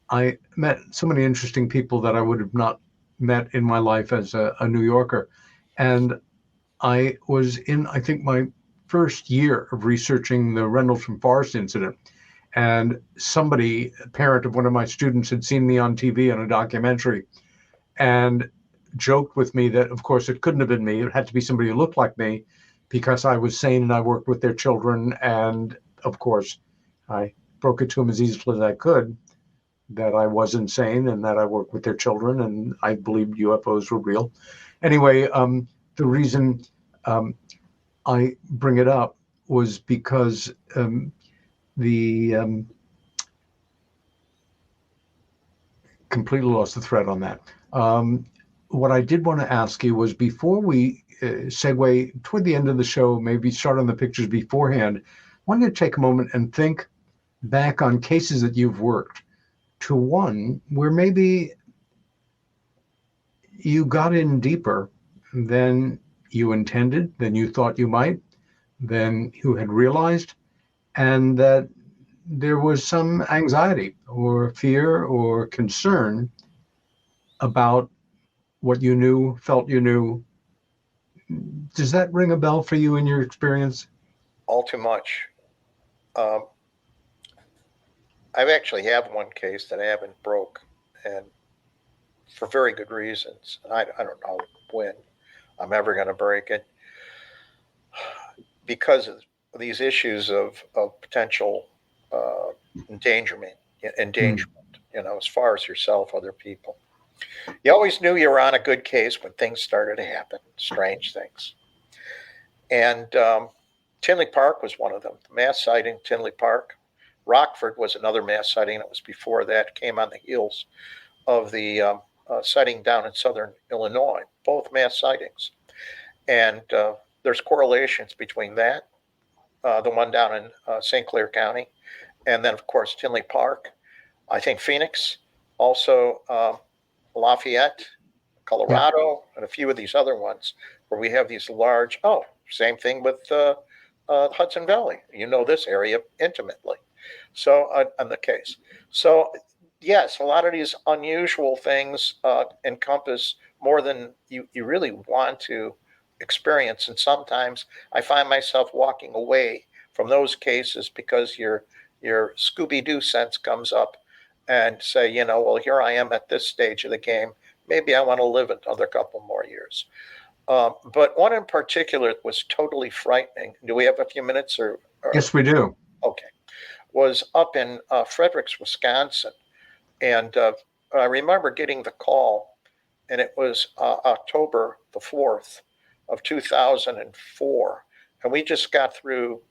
I met so many interesting people that I would have not met in my life as a New Yorker. And I was in, I think, my first year of researching the Rendlesham Forest incident. And somebody, a parent of one of my students, had seen me on TV on a documentary and joked with me that, of course, it couldn't have been me. It had to be somebody who looked like me because I was sane and I worked with their children. And of course, I broke it to them as easily as I could that I was insane and that I worked with their children and I believed UFOs were real. Anyway, the reason I bring it up was because the completely lost the thread on that. What I did want to ask you was before we segue toward the end of the show, maybe start on the pictures beforehand, I wanted to take a moment and think back on cases that you've worked to one where maybe you got in deeper than you intended, than you thought you might, than you had realized, and that there was some anxiety or fear or concern about what you knew, felt you knew. Does that ring a bell for you in your experience? All too much. Um, I've actually have one case that I haven't broke, and for very good reasons. And I don't know when I'm ever going to break it because of these issues of potential endangerment, as far as yourself, other people. You always knew you were on a good case when things started to happen, strange things. And Tinley Park was one of them. The mass sighting, Tinley Park. Rockford was another mass sighting that was before that, came on the heels of the sighting down in southern Illinois, both mass sightings. And there's correlations between that, the one down in St. Clair County, and then, of course, Tinley Park. I think Phoenix, also Lafayette, Colorado, and a few of these other ones where we have these large, same thing with Hudson Valley. You know this area intimately. So, on the case. So, yes, a lot of these unusual things encompass more than you really want to experience. And sometimes I find myself walking away from those cases because your Scooby-Doo sense comes up and say, well, here I am at this stage of the game. Maybe I want to live another couple more years. But one in particular was totally frightening. Do we have a few minutes? Or Yes, we do. Okay. Was up in Fredericks, Wisconsin. And I remember getting the call, and it was October the 4th of 2004. And we just got through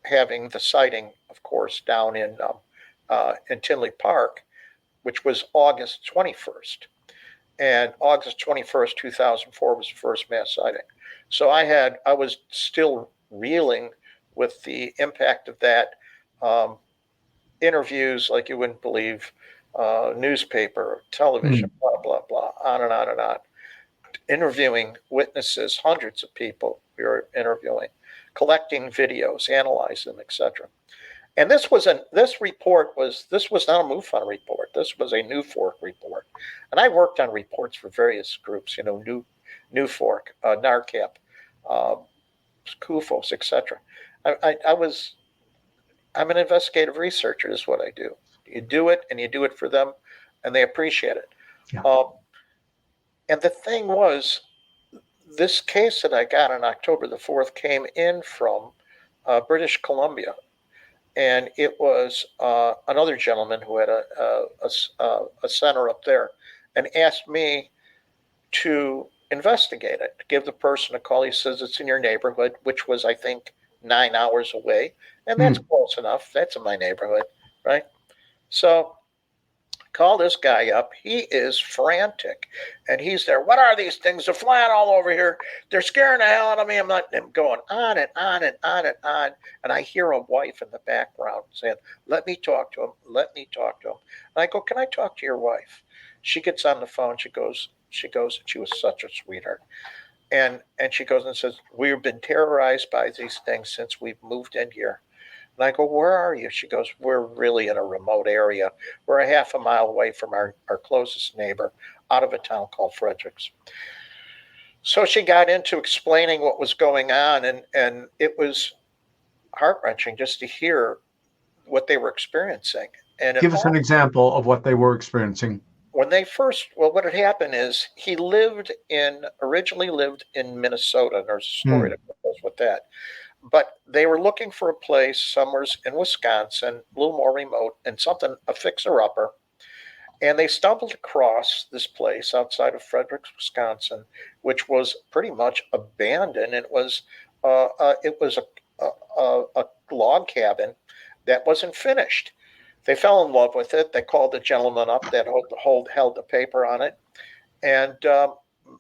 having the sighting, of course, down in Tinley Park. which was August 21st. And August 21st, 2004 was the first mass sighting. So I was still reeling with the impact of that. Um, Interviews like you wouldn't believe, newspaper, television, blah, blah, blah, on and on and on. Interviewing witnesses, hundreds of people we were interviewing, collecting videos, analyzing them, etc. And this was not a MUFON report. This was a New Fork report, and I worked on reports for various groups. New Fork, NARCAP, uh, CUFOS, etc. I was I'm an investigative researcher. Is what I do. You do it, and you do it for them, and they appreciate it. Yeah. And the thing was, this case that I got on October the 4th came in from British Columbia, and it was another gentleman who had a center up there, and asked me to investigate it, to give the person a call. He says it's in your neighborhood, which was, I think, 9 hours away, and that's close enough. That's in my neighborhood, right? So call this guy up. He is frantic, and he's there. What are these things? They're flying all over here. They're scaring the hell out of me. I'm going on and on and on and on. And I hear a wife in the background saying, "Let me talk to him. Let me talk to him." And I go, "Can I talk to your wife?" She gets on the phone. She goes, and she was such a sweetheart. And she goes and says, "We've been terrorized by these things since we've moved in here." And I go, "Where are you?" She goes, "We're really in a remote area. We're a half a mile away from our closest neighbor, out of a town called Fredericks." So she got into explaining what was going on, and it was heart-wrenching just to hear what they were experiencing. And Give us an example of what they were experiencing. When they first, well, what had happened is he originally lived in Minnesota. And there's a story that goes with that. But they were looking for a place somewhere in Wisconsin, a little more remote, and a fixer-upper. And they stumbled across this place outside of Fredericks, Wisconsin, which was pretty much abandoned. It was a log cabin that wasn't finished. They fell in love with it. They called the gentleman up that held the paper on it, and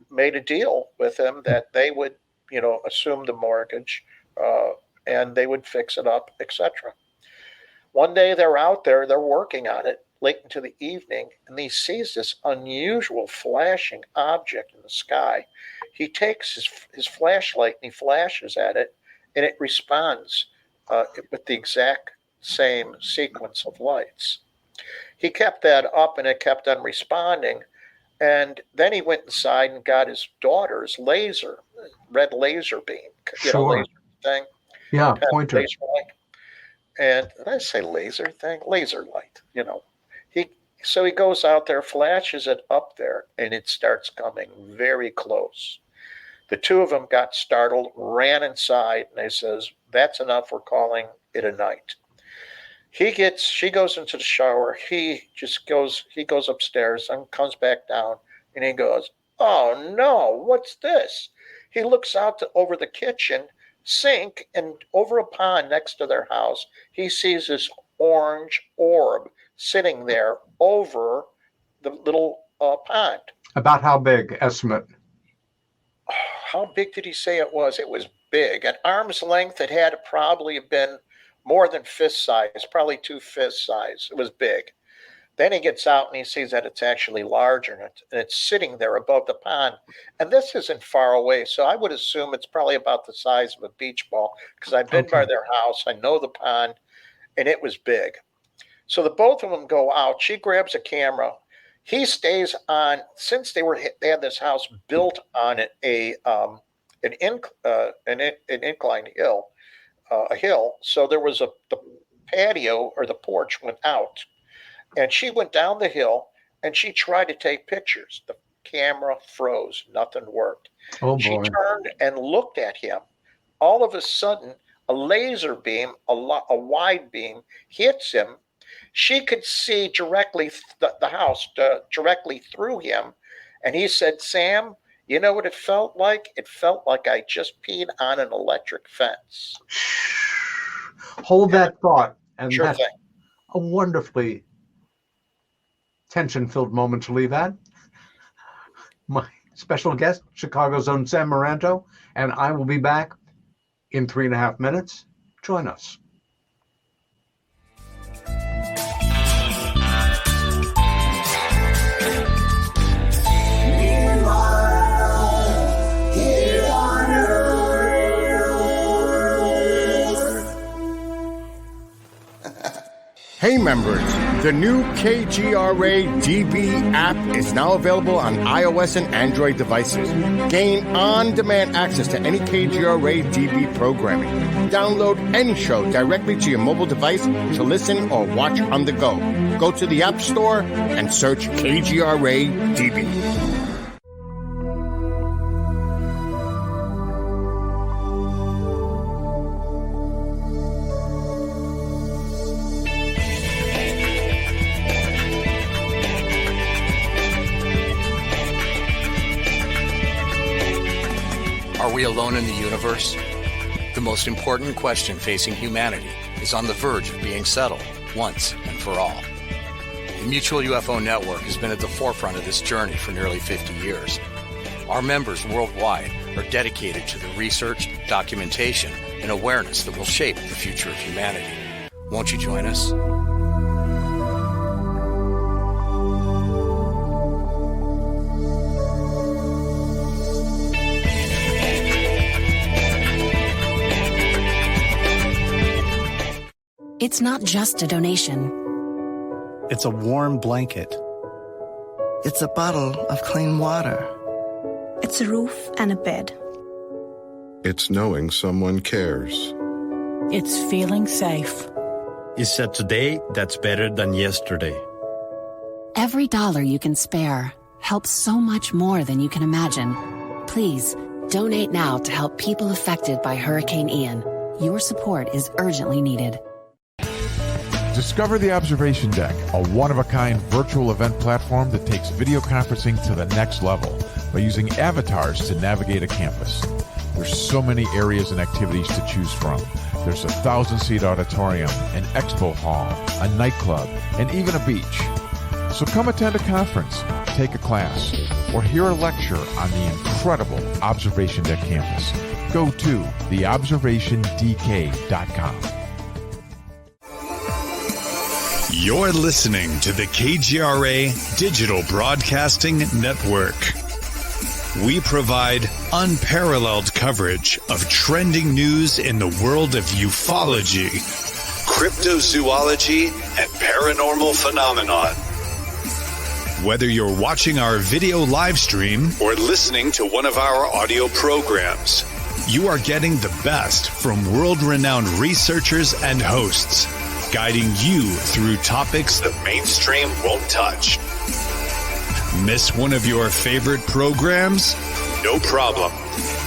made a deal with him that they would, assume the mortgage, and they would fix it up, etc. One day they're out there, they're working on it late into the evening, and he sees this unusual flashing object in the sky. He takes his flashlight and he flashes at it, and it responds with the exact same sequence of lights. He kept that up, and it kept on responding. And then he went inside and got his daughter's red laser beam, laser thing. Yeah, pointer. Laser light. And did I say laser thing? Laser light, So he goes out there, flashes it up there, and it starts coming very close. The two of them got startled, ran inside, and they says, "That's enough. We're calling it a night." She goes into the shower. He goes upstairs and comes back down, and he goes, "Oh no, what's this?" He looks out over the kitchen sink, and over a pond next to their house, he sees this orange orb sitting there over the little pond. About how big, estimate? How big did he say it was? It was big. At arm's length, it had to probably have been more than fist size, probably 2 fist size. It was big. Then he gets out and he sees that it's actually larger, and it's sitting there above the pond. And this isn't far away, so I would assume it's probably about the size of a beach ball, because I've been by their house. I know the pond, and it was big. So the both of them go out. She grabs a camera. He stays on, since they had this house built on an inclined hill, a hill. So there was the patio, or the porch, went out. And she went down the hill, and she tried to take pictures. The camera froze. Nothing worked. Oh, boy. She turned and looked at him. All of a sudden, a laser beam, a wide beam, hits him. She could see directly the house, directly through him. And he said, "Sam, you know what it felt like? It felt like I just peed on an electric fence." Hold that thought. And Sure that's thing. a wonderfully tension-filled moment to leave at. My special guest, Chicago's own Sam Maranto, and I will be back in 3.5 minutes. Join us. Hey members, the new KGRA DB app is now available on iOS and Android devices. Gain on-demand access to any KGRA DB programming. Download any show directly to your mobile device to listen or watch on the go. Go to the App Store and search KGRA DB. Are we alone in the universe? The most important question facing humanity is on the verge of being settled once and for all. The Mutual UFO Network has been at the forefront of this journey for nearly 50 years. Our members worldwide are dedicated to the research, documentation, and awareness that will shape the future of humanity. Won't you join us? It's not just a donation. It's a warm blanket. It's a bottle of clean water. It's a roof and a bed. It's knowing someone cares. It's feeling safe. It's a today that's better than yesterday. Every dollar you can spare helps so much more than you can imagine. Please, donate now to help people affected by Hurricane Ian. Your support is urgently needed. Discover the Observation Deck, a one-of-a-kind virtual event platform that takes video conferencing to the next level by using avatars to navigate a campus. There's so many areas and activities to choose from. There's a 1,000-seat auditorium, an expo hall, a nightclub, and even a beach. So come attend a conference, take a class, or hear a lecture on the incredible Observation Deck campus. Go to theobservationdk.com. You're listening to the KGRA Digital Broadcasting Network. We provide unparalleled coverage of trending news in the world of ufology, cryptozoology, and paranormal phenomenon. Whether you're watching our video live stream or listening to one of our audio programs, you are getting the best from world-renowned researchers and hosts, guiding you through topics the mainstream won't touch. Miss one of your favorite programs? No problem.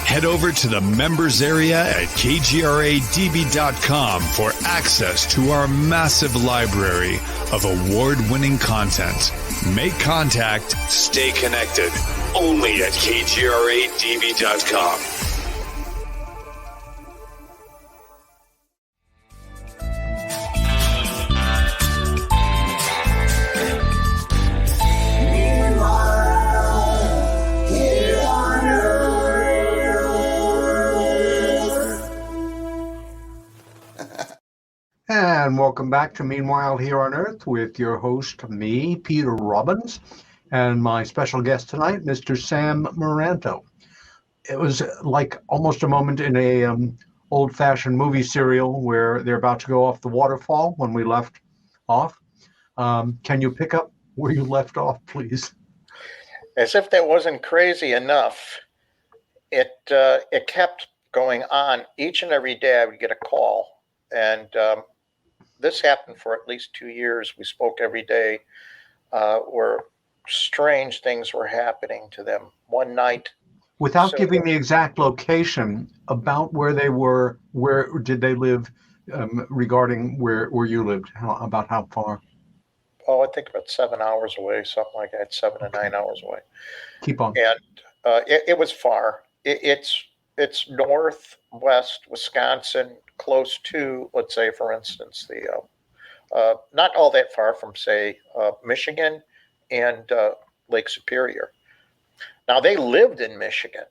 Head over to the members area at kgradb.com for access to our massive library of award-winning content. Make contact, stay connected, only at kgradb.com. And welcome back to Meanwhile Here on Earth with your host, me, Peter Robbins, and my special guest tonight, Mr. Sam Maranto. It was like almost a moment in a old-fashioned movie serial where they're about to go off the waterfall when we left off. Can you pick up where you left off, please? As if that wasn't crazy enough, it kept going on. Each and every day I would get a call, and this happened for at least 2 years. We spoke every day where strange things were happening to them. One night, without giving the exact location, about where they were, where did they live, regarding where you lived, about how far? Oh, I think about 7 hours away, something like that, 7 to 9 hours away. Keep on. And it was far. It's northwest Wisconsin, close to, let's say, for instance, the not all that far from, say, Michigan, and Lake Superior. Now, they lived in Michigan.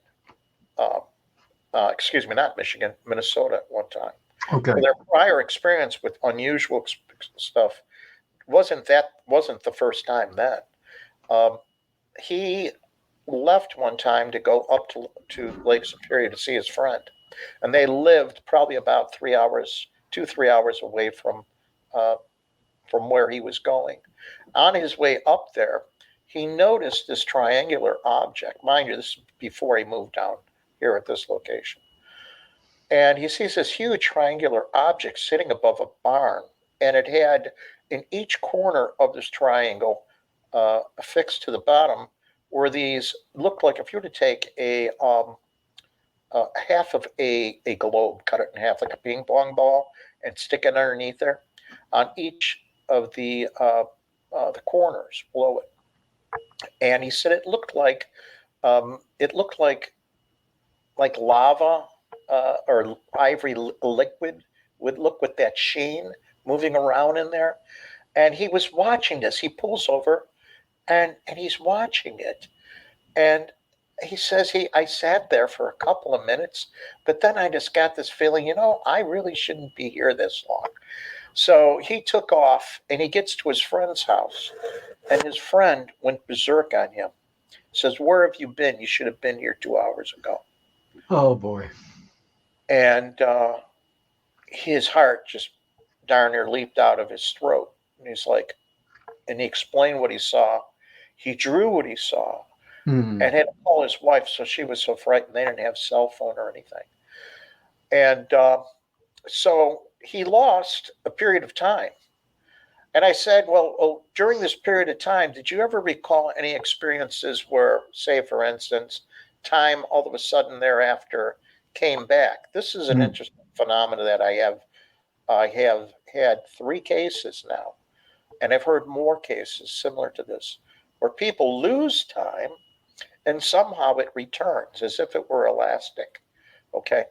Excuse me, not Michigan, Minnesota at one time. Okay. So their prior experience with unusual stuff wasn't the first time then. He left one time to go up to Lake Superior to see his friend, and they lived probably about 3 hours, 2-3 hours away from where he was going. On his way up there, he noticed this triangular object. Mind you, this is before he moved down here at this location. And he sees this huge triangular object sitting above a barn, and it had in each corner of this triangle, affixed to the bottom, were these looked like if you were to take a half of a globe, cut it in half like a ping pong ball, and stick it underneath there. On each of the corners below it, and he said it looked like lava or ivory liquid would look with that sheen moving around in there. And he was watching this. He pulls over, and he's watching it, and he says I sat there for a couple of minutes, but then I just got this feeling, I really shouldn't be here this long. So he took off, and he gets to his friend's house, and his friend went berserk on him. Says, "Where have you been? You should have been here 2 hours ago." Oh, boy. And his heart just darn near leaped out of his throat. And he's like, and he explained what he saw. He drew what he saw and had to call his wife. So she was so frightened. They didn't have cell phone or anything. And so he lost a period of time. And I said, well, during this period of time, did you ever recall any experiences where, say, for instance, time all of a sudden thereafter came back? This is an interesting phenomenon that I have had 3 cases now, and I've heard more cases similar to this, where people lose time and somehow it returns as if it were elastic. Okay.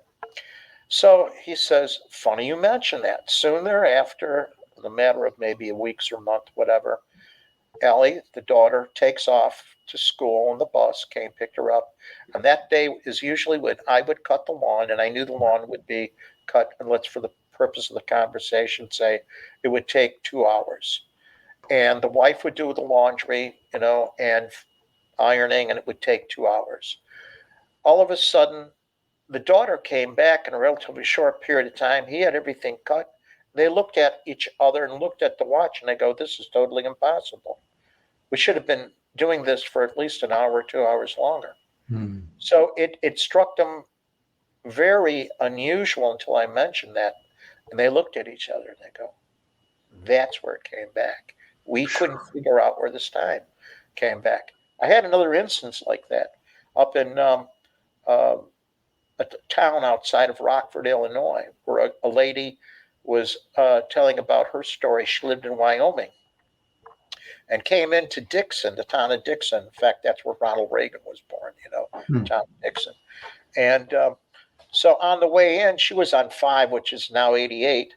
So he says, funny you mention that. Soon thereafter, in a matter of maybe a week or month, whatever, Ellie, the daughter, takes off to school on the bus, came, picked her up. And that day is usually when I would cut the lawn, and I knew the lawn would be cut, and let's, for the purpose of the conversation, say it would take 2 hours. And the wife would do the laundry, and ironing, and it would take 2 hours. All of a sudden, the daughter came back in a relatively short period of time. He had everything cut. They looked at each other and looked at the watch, and they go, this is totally impossible. We should have been doing this for at least an hour or 2 hours longer. So it struck them very unusual until I mentioned that. And they looked at each other and they go, that's where it came back. We couldn't figure out where this time came back. I had another instance like that up in a town outside of Rockford, Illinois, where a lady was telling about her story. She lived in Wyoming and came into Dixon, the town of Dixon. In fact, that's where Ronald Reagan was born, town of Dixon. And so on the way in, she was on 5, which is now 88,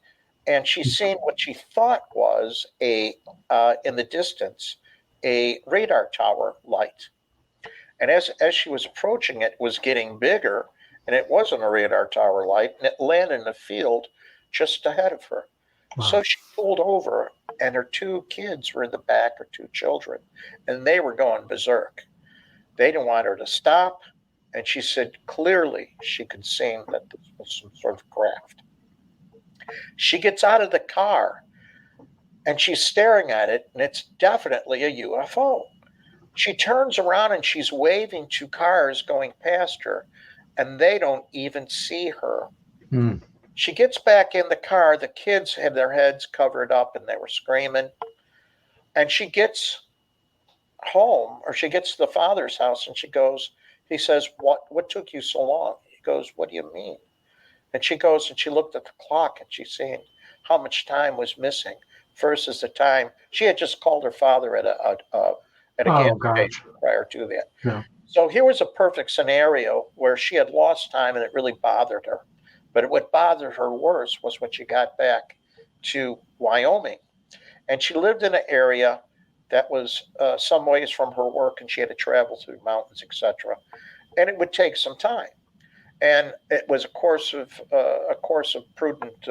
and she's seen what she thought was in the distance, a radar tower light. And as she was approaching it, was getting bigger, and it wasn't a radar tower light, and it landed in a field just ahead of her. Wow. So she pulled over, and her 2 kids were in the back, her 2 children, and they were going berserk. They didn't want her to stop, and she said clearly she could see that this was some sort of craft. She gets out of the car, and she's staring at it, and it's definitely a UFO. She turns around, and she's waving to cars going past her, and they don't even see her. She gets back in the car. The kids had their heads covered up, and they were screaming. And she gets home, or she gets to the father's house, and he says, what took you so long? He goes, what do you mean? And she goes, and she looked at the clock, and she's seeing how much time was missing versus the time. She had just called her father at a gas station prior to that. Yeah. So here was a perfect scenario where she had lost time, and it really bothered her. But what bothered her worse was when she got back to Wyoming. And she lived in an area that was some ways from her work, and she had to travel through mountains, etc. And it would take some time. And it was a course of prudent,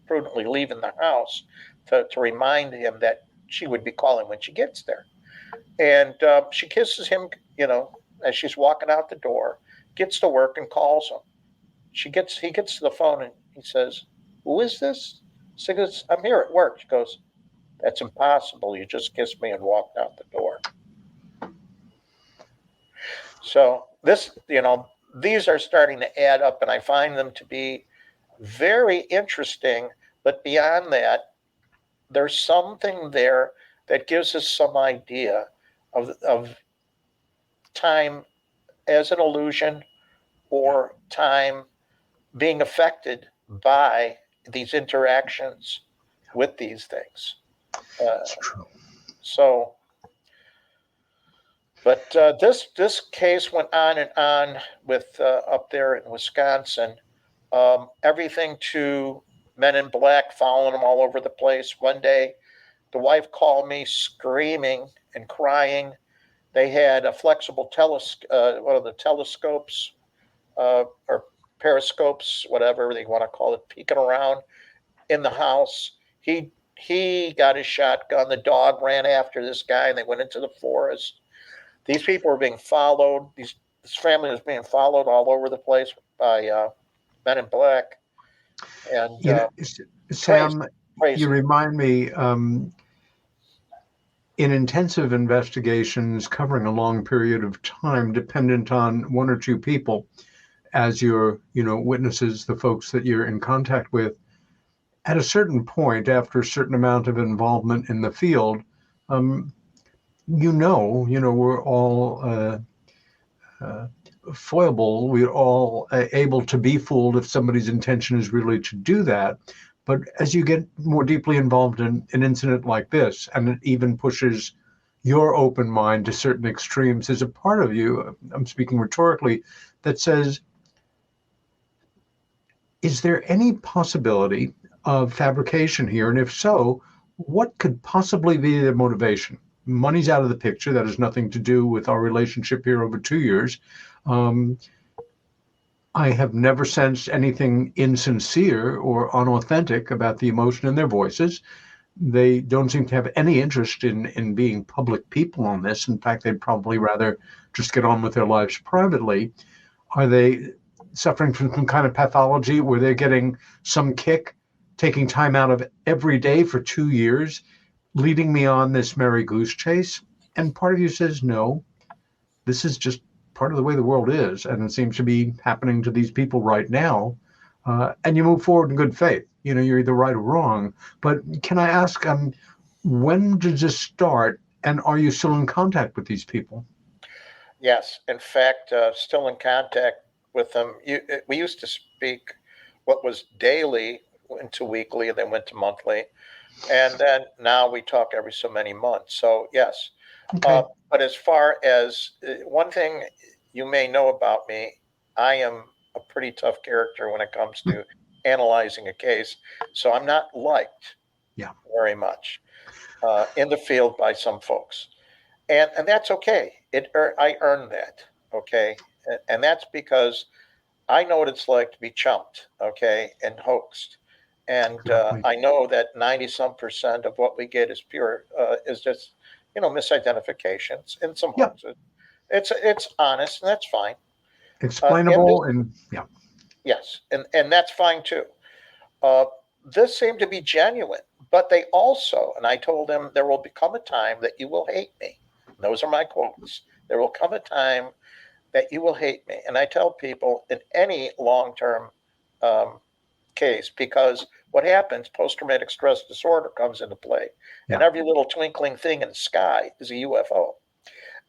prudently leaving the house to remind him that she would be calling when she gets there. And she kisses him, as she's walking out the door, gets to work and calls him. He gets to the phone and he says, "Who is this?" She goes, "I'm here at work." She goes, "That's impossible. You just kissed me and walked out the door." So these are starting to add up, and I find them to be very interesting. But beyond that, there's something there that gives us some idea of time as an illusion, or time being affected by these interactions with these things. It's true. So, but this case went on and on with up there in Wisconsin. Everything to men in black following them all over the place. One day, the wife called me screaming and crying. They had a flexible one of the telescopes or periscopes, whatever they want to call it, peeking around in the house. He got his shotgun. The dog ran after this guy, and they went into the forest. These people were being followed. This family was being followed all over the place by men in black. And Sam, crazy. You remind me. In intensive investigations covering a long period of time, dependent on one or two people as your, witnesses, the folks that you're in contact with, at a certain point, after a certain amount of involvement in the field, we're all foilable. We're all able to be fooled if somebody's intention is really to do that. But as you get more deeply involved in an incident like this, and it even pushes your open mind to certain extremes, there's a part of you, I'm speaking rhetorically, that says, is there any possibility of fabrication here? And if so, what could possibly be the motivation? Money's out of the picture. That has nothing to do with our relationship here over 2 years. I have never sensed anything insincere or unauthentic about the emotion in their voices. They don't seem to have any interest in being public people on this. In fact, they'd probably rather just get on with their lives privately. Are they suffering from some kind of pathology where they're getting some kick, taking time out of every day for 2 years, leading me on this merry goose chase? And part of you says, no, this is just part of the way the world is, and it seems to be happening to these people right now. And you move forward in good faith. You're either right or wrong. But can I ask, when did this start, and are you still in contact with these people? Yes, in fact, still in contact with them. We used to speak what was daily, went to weekly, and then went to monthly. And then now we talk every so many months. So, yes. Okay. But as far as one thing you may know about me, I am a pretty tough character when it comes to analyzing a case. So I'm not liked very much in the field by some folks. And that's okay. I earned that, okay? And that's because I know what it's like to be chumped, okay, and hoaxed. And I know that 90-some% of what we get is just, misidentifications and some hoaxes. It's honest, and that's fine. Explainable Yes, and that's fine too. This seemed to be genuine, but they also, and I told them, there will become a time that you will hate me. Those are my quotes. There will come a time that you will hate me. And I tell people in any long-term case, because what happens, post-traumatic stress disorder comes into play, and every little twinkling thing in the sky is a UFO.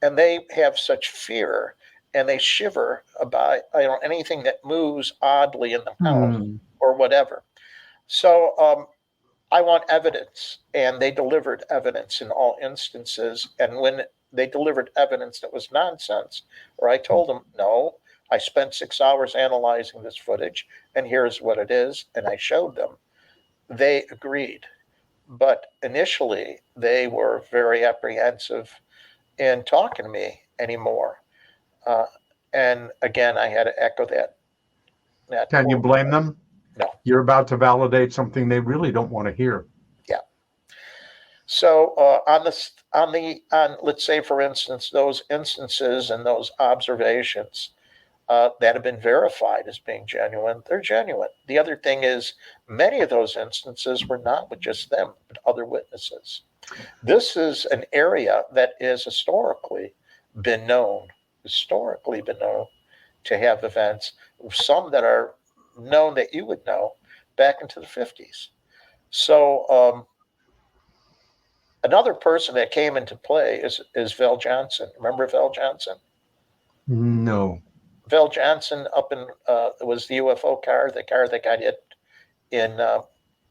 And they have such fear, and they shiver about anything that moves oddly in the house or whatever. So I want evidence, and they delivered evidence in all instances. And when they delivered evidence that was nonsense, or I told them, no, I spent 6 hours analyzing this footage, and here's what it is, and I showed them, they agreed. but initially they were very apprehensive in talking to me anymore. And again, I had to echo that Can you quote. blame them? No. You're about to validate something they really don't want to hear. Yeah. So on let's say, for instance, those instances and those observations that have been verified as being genuine, they're genuine. The other thing is, many of those instances were not with just them, but other witnesses. This is an area that is historically been known to have events, some that are known that you would know back into the 50s. So another person that came into play is Vel Johnson. Remember Vel Johnson? No. Vel Johnson was the UFO car, the car that got hit in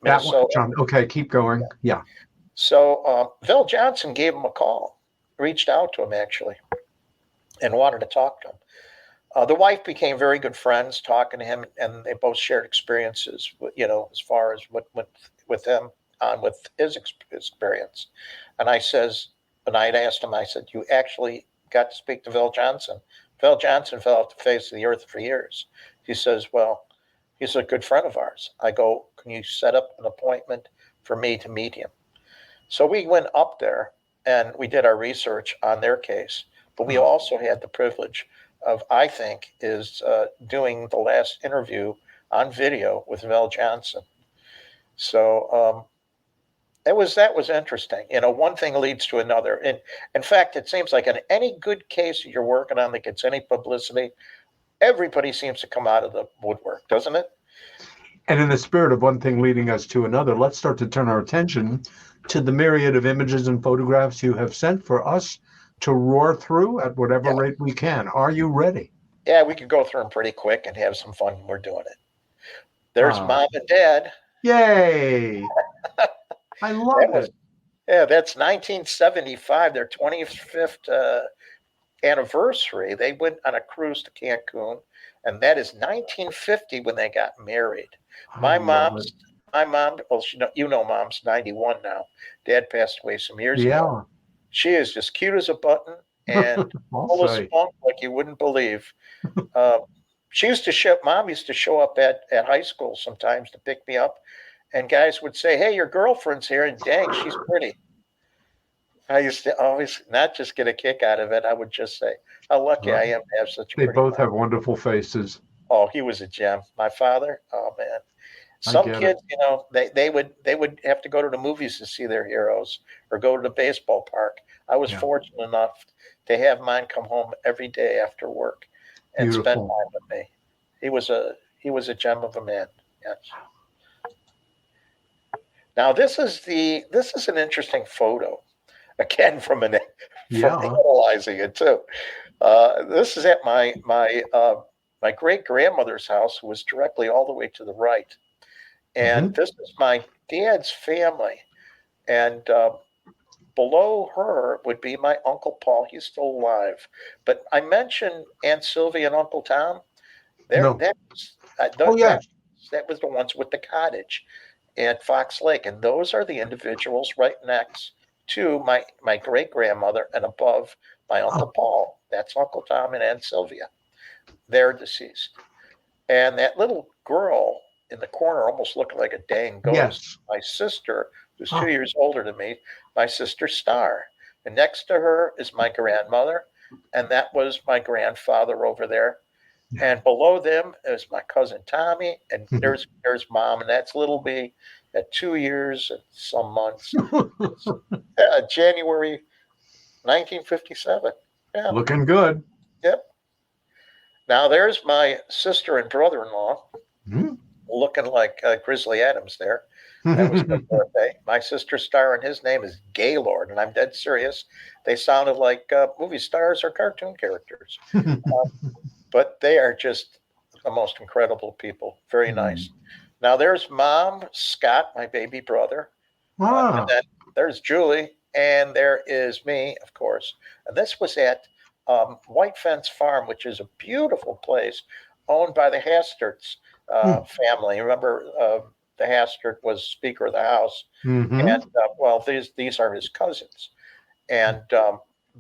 Minnesota. That one, okay, keep going. Yeah. So Vel Johnson gave him a call, reached out to him actually, and wanted to talk to him. The wife became very good friends, talking to him, and they both shared experiences, as far as what went with him on with his experience. And I had asked him, I said, you actually got to speak to Vel Johnson. Vel Johnson fell off the face of the earth for years. He says, well, he's a good friend of ours. I go, can you set up an appointment for me to meet him? So we went up there and we did our research on their case, but we also had the privilege of, I think, doing the last interview on video with Vel Johnson. So that was interesting. One thing leads to another. And in fact, it seems like in any good case you're working on that gets any publicity, everybody seems to come out of the woodwork, doesn't it? And in the spirit of one thing leading us to another, let's start to turn our attention to the myriad of images and photographs you have sent for us to roar through at whatever rate we can. Are you ready? Yeah, we could go through them pretty quick and have some fun when we're doing it. There's Mom and Dad. Yay! I love it. Yeah, that's 1975, their 25th anniversary. They went on a cruise to Cancun, and that is 1950 when they got married. My mom, well, Mom's 91 now. Dad passed away some years ago. She is just cute as a button and full of spunk like you wouldn't believe. Mom used to show up at high school sometimes to pick me up, and guys would say, hey, your girlfriend's here, and dang, she's pretty. I used to always not just get a kick out of it. I would just say how lucky I am to have such a pretty They both mom. have wonderful faces. Oh, he was a gem. My father, oh man. Some kids, they would have to go to the movies to see their heroes or go to the baseball park. I was fortunate enough to have mine come home every day after work and spend time with me. He was a gem of a man. Yes. Now this is an interesting photo, again from analyzing it too. This is at my great grandmother's house, who was directly all the way to the right. And this is my dad's family. And below her would be my Uncle Paul. He's still alive. But I mentioned Aunt Sylvia and Uncle Tom. That was the ones with the cottage at Fox Lake. And those are the individuals right next to my great-grandmother and above my Uncle Paul. That's Uncle Tom and Aunt Sylvia. They're deceased. And that little girl in the corner, almost looking like a dang ghost. Yes. My sister, who's 2 years older than me, my sister Star. And next to her is my grandmother, and that was my grandfather over there. And below them is my cousin Tommy, and there's Mom, and that's little me at 2 years and some months. January 1957. Yeah. Looking good. Yep. Now there's my sister and brother-in-law. Looking like Grizzly Adams there. That was their birthday. My sister Star, and his name is Gaylord, and I'm dead serious. They sounded like movie stars or cartoon characters. But they are just the most incredible people. Very nice. Now there's Mom, Scott, my baby brother. And then there's Julie, and there is me, of course. And this was at White Fence Farm, which is a beautiful place owned by the Hasterts family. Remember the Hastert was Speaker of the House, and well, these are his cousins, and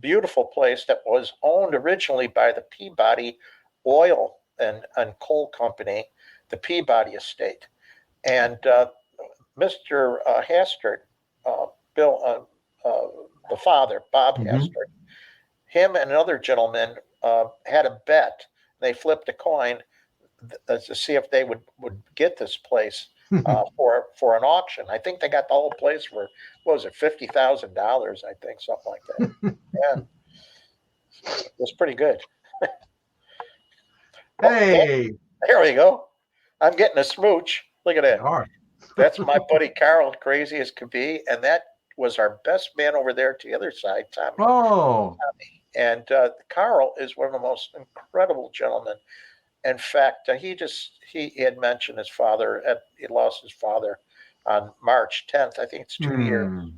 beautiful place that was owned originally by the Peabody Oil and Coal Company, the Peabody Estate, and Mr. Hastert, Bill, the father, Bob Hastert, him and another gentleman had a bet. They flipped a coin to see if they would get this place for an auction. I think they got the whole place for, what was it, $50,000? I think, something like that. Yeah, it was pretty good. Hey, there we go. I'm getting a smooch. Look at that. That's my buddy Carl, crazy as could be, and that was our best man over there to the other side, Tommy. Oh, and Carl is one of the most incredible gentlemen. In fact, he had mentioned his father. He lost his father on March 10th. I think it's 2 years.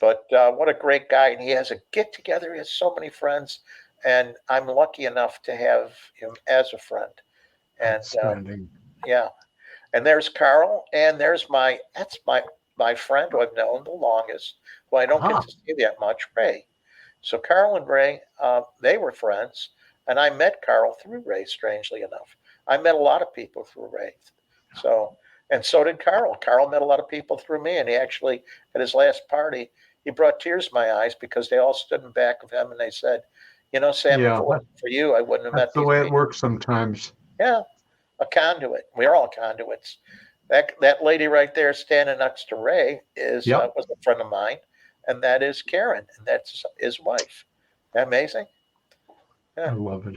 But what a great guy. And he has a get together. He has so many friends. And I'm lucky enough to have him as a friend. And yeah. And there's Carl. And there's my friend who I've known the longest, who I don't get to see that much, Ray. So Carl and Ray, they were friends. And I met Carl through Ray, strangely enough. I met a lot of people through Ray. So did Carl. Carl met a lot of people through me. And he actually, at his last party, he brought tears to my eyes because they all stood in back of him and they said, Sam, if it wasn't for you, I wouldn't have met these people. That's the way it works sometimes. Yeah, a conduit. We're all conduits. That lady right there standing next to Ray was a friend of mine, and that is Karen, and that's his wife. Isn't that amazing? Yeah. I love it.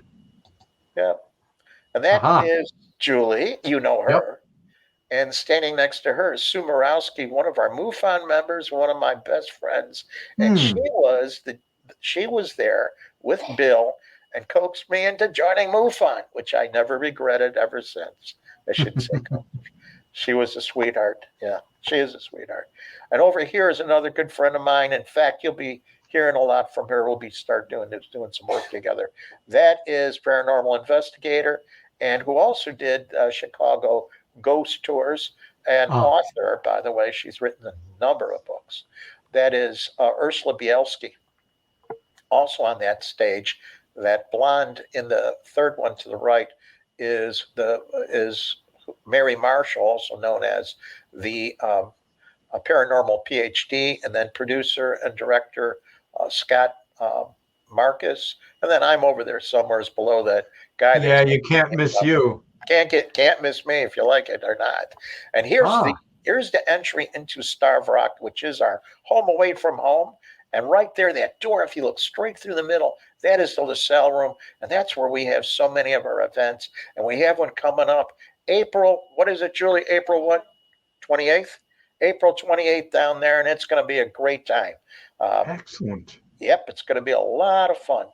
Yeah. And that is Julie. You know her. Yep. And standing next to her is Sue Morowski, one of our MUFON members, one of my best friends. And she was there with Bill and coaxed me into joining MUFON, which I never regretted ever since. I shouldn't say coaxed. She was a sweetheart. Yeah, she is a sweetheart. And over here is another good friend of mine. In fact, you'll be hearing a lot from her. We'll be doing some work together. That is paranormal investigator, and who also did Chicago ghost tours, and author, by the way. She's written a number of books. That is Ursula Bielski. Also on that stage, that blonde in the third one to the right is Mary Marshall, also known as the a paranormal PhD, and then producer and director Scott Marcus, and then I'm over there somewhere below that guy. Yeah, you can't miss you. Can't miss me if you like it or not. And here's the entry into Starve Rock, which is our home away from home. And right there, that door, if you look straight through the middle, that is the LaSalle room, and that's where we have so many of our events. And we have one coming up April. What is it, Julie? April what? 28th. April 28th down there, and it's going to be a great time. Excellent. Yep, it's going to be a lot of fun.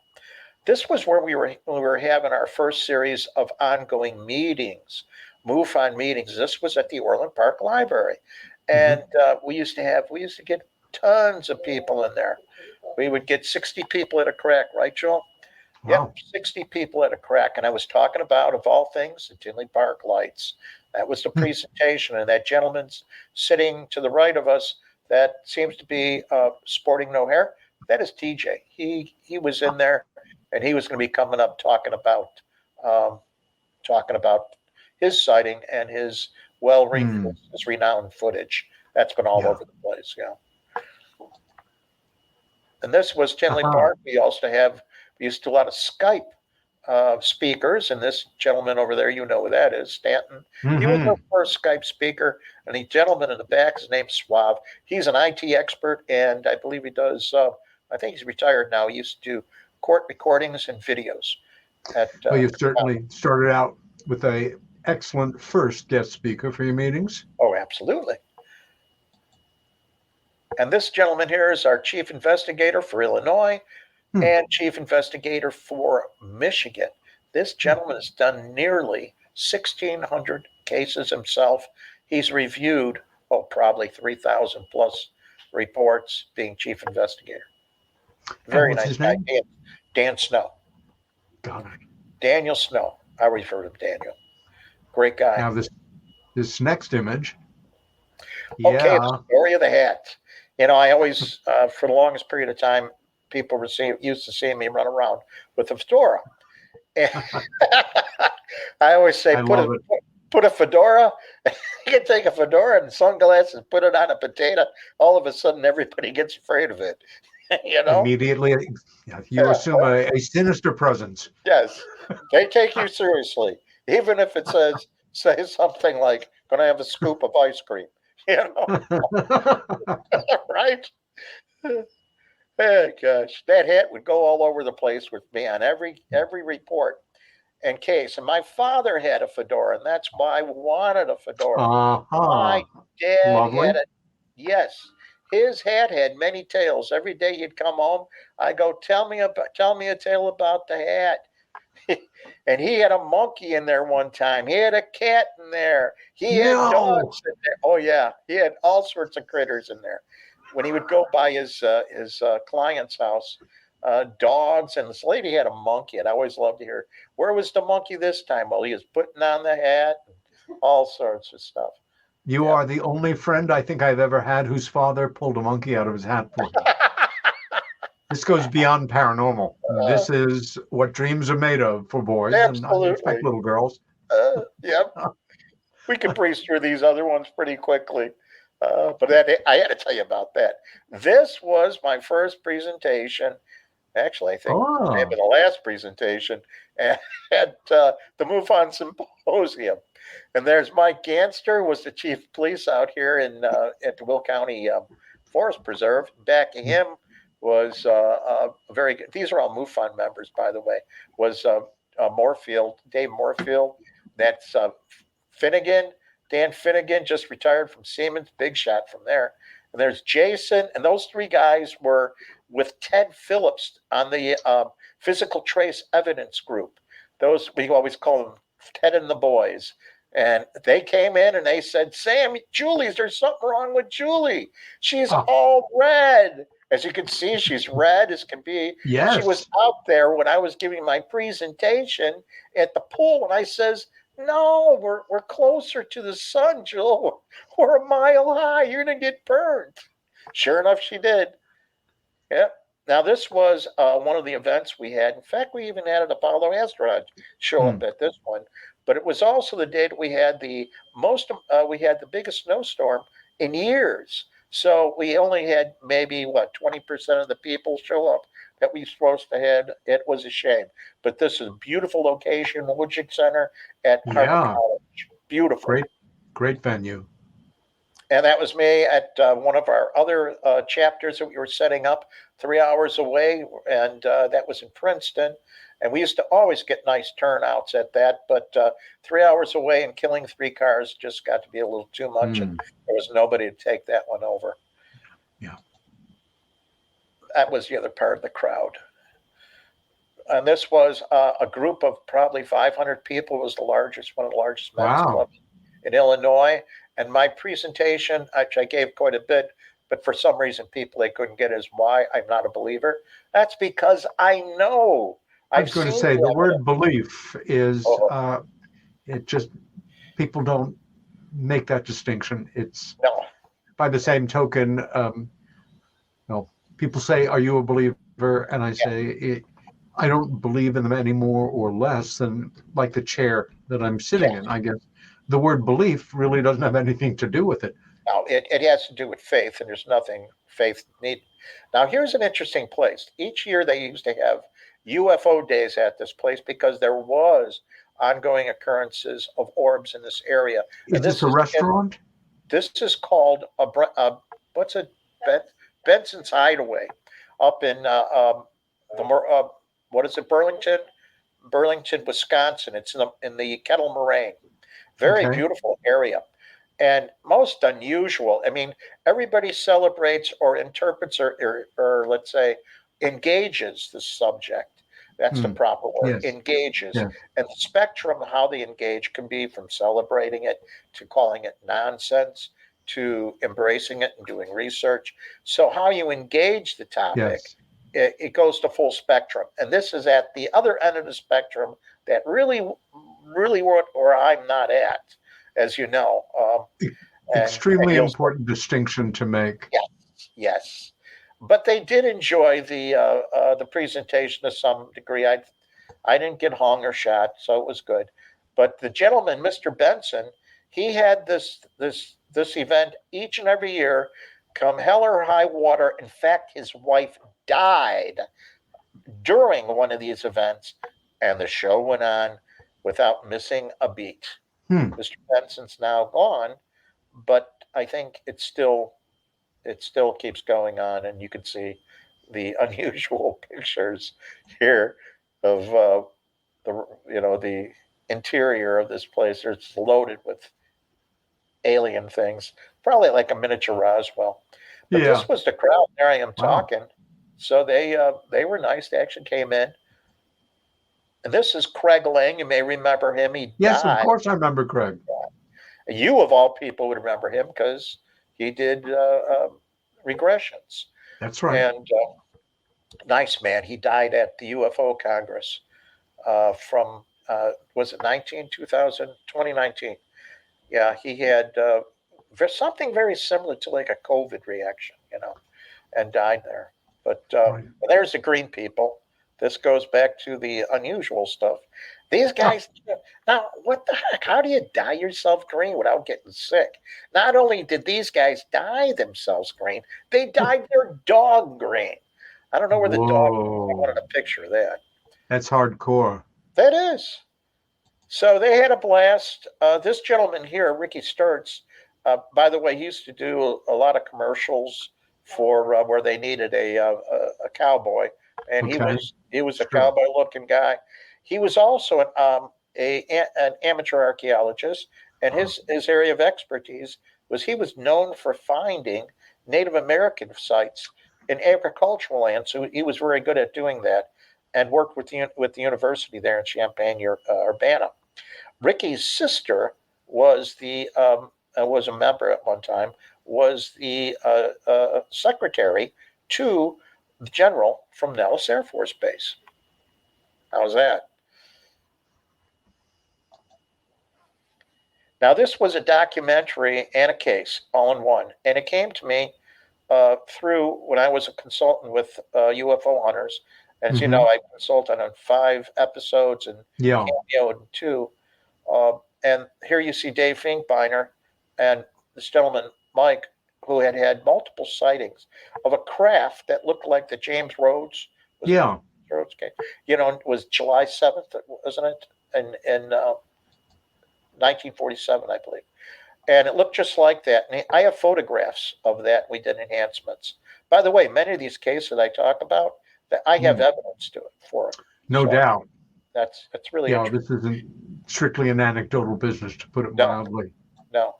This was where we were having our first series of ongoing meetings, MUFON meetings. This was at the Orland Park Library, and we used to get tons of people in there. We would get 60 people at a crack, right, Joel? Wow. Yep, 60 people at a crack, and I was talking about, of all things, the Tinley Park lights. That was the presentation, and that gentleman's sitting to the right of us that seems to be sporting no hair. That is TJ. He was in there, and he was going to be coming up talking about his sighting and his his renowned footage. That's been all over the place, yeah. And this was Tinley Park. We used to do a lot of Skype speakers, and this gentleman over there, you know who that is, Stanton. He was our first Skype speaker, and the gentleman in the back, his name's Suave. He's an IT expert, and I believe he does, I think he's retired now. He used to do court recordings and videos. Well, you certainly started out with a excellent first guest speaker for your meetings. Oh, absolutely. And this gentleman here is our chief investigator for Illinois and chief investigator for Michigan. This gentleman has done nearly 1,600 cases himself. He's reviewed, probably 3,000 plus reports, being chief investigator. Very nice guy. Dan Snow. Got it. Daniel Snow. I refer to him Daniel. Great guy. Now this next image Okay, Yeah. the story of the hat. I always, for the longest period of time, people used to see me run around with a fedora. And I always say, I love it. put a fedora. You can take a fedora and sunglasses, put it on a potato. All of a sudden, everybody gets afraid of it. Immediately, you assume a sinister presence. Yes, they take you seriously, even if it say something like "Going to have a scoop of ice cream," right? Oh gosh, that hat would go all over the place with me on every report and case. And my father had a fedora, and that's why I wanted a fedora. My dad Lovely. had it. Yes, his hat had many tails. Every day he'd come home, I go, tell me a tale about the hat. And he had a monkey in there one time. He had a cat in there. He had No. dogs in there. Oh yeah, he had all sorts of critters in there. When he would go by his client's house, dogs, and this lady had a monkey. And I always loved to hear, where was the monkey this time? Well, he was putting on the hat, and all sorts of stuff. You are the only friend I think I've ever had whose father pulled a monkey out of his hat for him. This goes beyond paranormal. This is what dreams are made of for boys, Absolutely. and I expect little girls. Yep. We could breeze through these other ones pretty quickly. But I had to tell you about that. This was my first presentation. Actually, I think maybe the last presentation at the MUFON Symposium. And there's Mike Ganster, was the chief of police out here at the Will County Forest Preserve. Backing him was very good. These are all MUFON members, by the way. Was Dave Moorfield. That's Finnegan. Dan Finnegan just retired from Siemens, big shot from there. And there's Jason, and those three guys were with Ted Phillips on the Physical Trace Evidence Group. Those, we always call them Ted and the boys. And they came in and they said, Sam, there's something wrong with Julie. She's all red. As you can see, she's red as can be. Yes. She was out there when I was giving my presentation at the pool, and I says, no, we're closer to the sun, Jewel. We're a mile high. You're going to get burned. Sure enough, she did. Yep. Now, this was one of the events we had. In fact, we even had an Apollo astronaut show up at this one. But it was also the day that we had the biggest snowstorm in years. So we only had maybe 20% of the people show up that we were supposed to have. It was a shame. But this is a beautiful location, the Woodchick Center at Harvard College. Beautiful. Great venue. And that was me at one of our other chapters that we were setting up 3 hours away. And that was in Princeton. And we used to always get nice turnouts at that. But 3 hours away and killing 3 cars just got to be a little too much. And there was nobody to take that one over. Yeah. That was the other part of the crowd. And this was a group of probably 500 people. It was one of the largest men's clubs in Illinois. And my presentation, which I gave quite a bit, but for some reason people they couldn't get, is why I'm not a believer. That's because I know. I was going to say the word belief is it just, people don't make that distinction. It's by the same token, people say, are you a believer? And I say, I don't believe in them any more or less than like the chair that I'm sitting in. I guess the word belief really doesn't have anything to do with it. No, it has to do with faith, and there's nothing faith needed. Now, here's an interesting place. Each year they used to have UFO days at this place because there was ongoing occurrences of orbs in this area. Is this a restaurant? This is called Benson's Hideaway up in Burlington, Wisconsin. It's in the Kettle Moraine. Very beautiful area. And most unusual. I mean, everybody celebrates or interprets or let's say, engages the subject. That's the proper word. Yes. Engages. Yes. And the spectrum of how they engage can be from celebrating it to calling it nonsense to embracing it and doing research. So how you engage the topic, it goes to full spectrum. And this is at the other end of the spectrum that really where I'm not at, as you know. Extremely important distinction to make. Yes, yes. But they did enjoy the presentation to some degree. I didn't get hung or shot, so it was good. But the gentleman, Mr. Benson, he had this event each and every year, come hell or high water. In fact, his wife died during one of these events, and the show went on without missing a beat. Mr. Benson's now gone, but I think it still keeps going on, and you can see the unusual pictures here of the interior of this place. It's loaded with alien things, probably like a miniature Roswell. But this was the crowd. There I am talking. So they were nice. They actually came in. And this is Craig Lang. You may remember him. He Yes, died. Of course I remember Craig. You, of all people, would remember him because he did regressions. That's right. And nice man. He died at the UFO Congress from, was it 2019? Yeah, he had something very similar to like a COVID reaction, and died there. But there's the green people. This goes back to the unusual stuff. These guys, now, what the heck? How do you dye yourself green without getting sick? Not only did these guys dye themselves green, they dyed their dog green. I don't know where the dog, I wanted a picture of that. That's hardcore. That is. So they had a blast. This gentleman here, Ricky Sturtz, by the way, he used to do a lot of commercials for where they needed a cowboy, and he was a cowboy-looking guy. He was also an amateur archaeologist, and his area of expertise was he was known for finding Native American sites in agricultural land. So he was very good at doing that, and worked with the university there in Champaign-Urbana. Ricky's sister was was a member at one time, was the secretary to the general from Nellis Air Force Base. How's that? Now, this was a documentary and a case all in one, and it came to me through when I was a consultant with UFO hunters. As you know, I consulted on 5 episodes and cameoed in 2. And here you see Dave Finkbeiner and this gentleman, Mike, who had multiple sightings of a craft that looked like the James Rhodes. Rhodes case. It was July 7th, wasn't it? In 1947, I believe. And it looked just like that. And I have photographs of that. We did enhancements. By the way, many of these cases that I talk about, that I have evidence to it for it. No doubt. That's really interesting. This isn't strictly an anecdotal business, to put it mildly. No.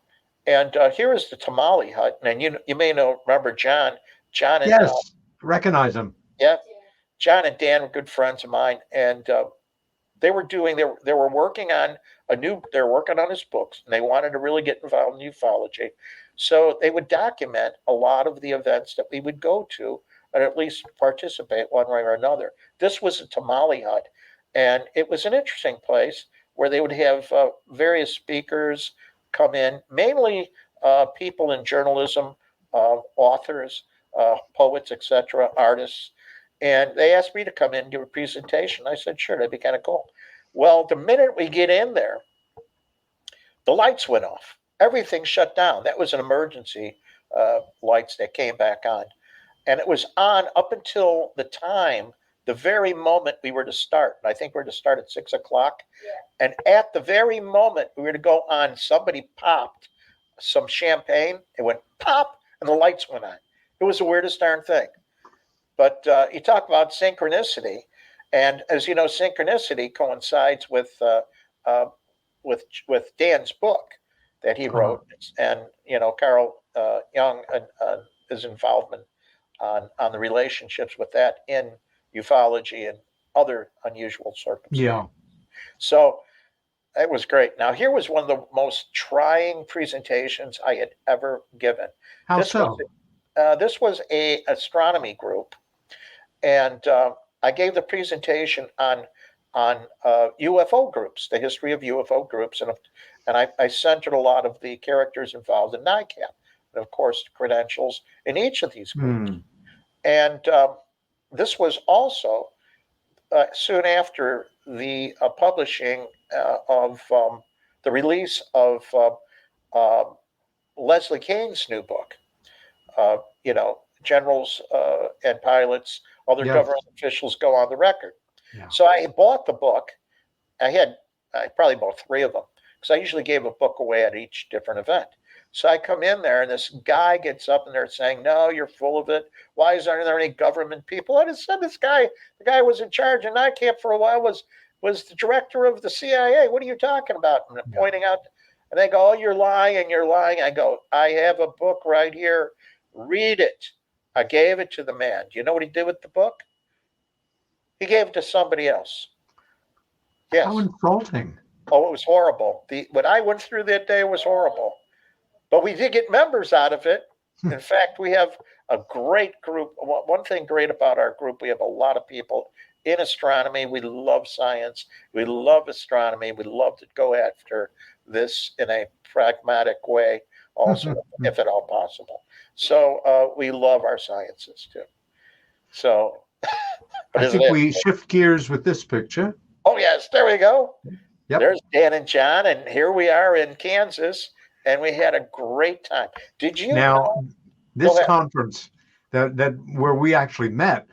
And here is the Tamale Hut. And you may remember John. John and yes, recognize him. Yeah. John and Dan were good friends of mine. And they were working on they were working on his books, and they wanted to really get involved in ufology. So they would document a lot of the events that we would go to, and at least participate one way or another. This was a Tamale Hut, and it was an interesting place where they would have various speakers come in, mainly people in journalism, authors, poets, etc., artists. And they asked me to come in and give a presentation. I said, sure, that'd be kind of cool. Well, the minute we get in there, the lights went off. Everything shut down. That was an emergency lights that came back on. And it was on up until the very moment we were to start. And I think we were to start at 6 o'clock. Yeah. And at the very moment we were to go on, somebody popped some champagne. It went pop, and the lights went on. It was the weirdest darn thing. But you talk about synchronicity, and as you know, synchronicity coincides with Dan's book that he wrote, and Carl Jung his involvement on the relationships with that in ufology and other unusual circumstances. Yeah. So it was great. Now, here was one of the most trying presentations I had ever given. How so? This was a astronomy group. And I gave the presentation on UFO groups, the history of UFO groups, and and I centered a lot of the characters involved in NICAP, and of course, the credentials in each of these groups. And this was also soon after the publishing of the release of Leslie Kean's new book. Generals and pilots, other government officials go on the record. So I bought the book. I probably bought 3 of them because I usually gave a book away at each different event. So I come in there and this guy gets up in there saying, "No, you're full of it. Why aren't there any government people?" I just said, the guy was in charge of NICAP for a while, was the director of the CIA. What are you talking about? And pointing out, and they go, "Oh, you're lying, you're lying." I go, "I have a book right here. Read it." I gave it to the man. Do you know what he did with the book? He gave it to somebody else. Yes. How insulting. Oh, it was horrible. What I went through that day was horrible. But we did get members out of it. In fact, we have a great group. One thing great about our group, we have a lot of people in astronomy. We love science. We love astronomy. We love to go after this in a pragmatic way, also, if at all possible. So we love our sciences, too. So I think we shift gears with this picture. Oh, yes. There we go. Yep. There's Dan and John. And here we are in Kansas. And we had a great time. Did you know? This conference that where we actually met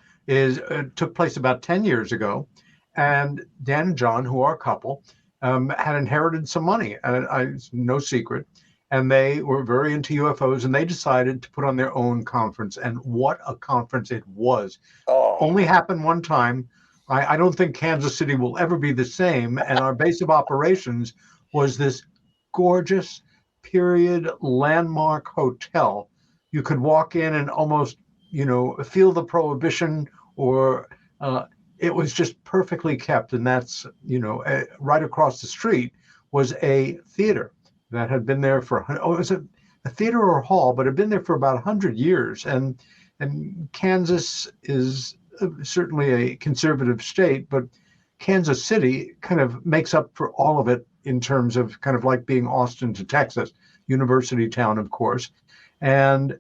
took place about 10 years ago, and Dan and John, who are a couple, had inherited some money. It's no secret, and they were very into UFOs, and they decided to put on their own conference. And what a conference it was! Only happened one time. I don't think Kansas City will ever be the same. And our base of operations was this gorgeous period landmark hotel. You could walk in and almost, feel the prohibition, or it was just perfectly kept. And that's, right across the street was a theater that had been there for, it was a theater or a hall, but had been there for about 100 years. And Kansas is certainly a conservative state, but Kansas City kind of makes up for all of it in terms of kind of like being Austin to Texas, university town, of course. And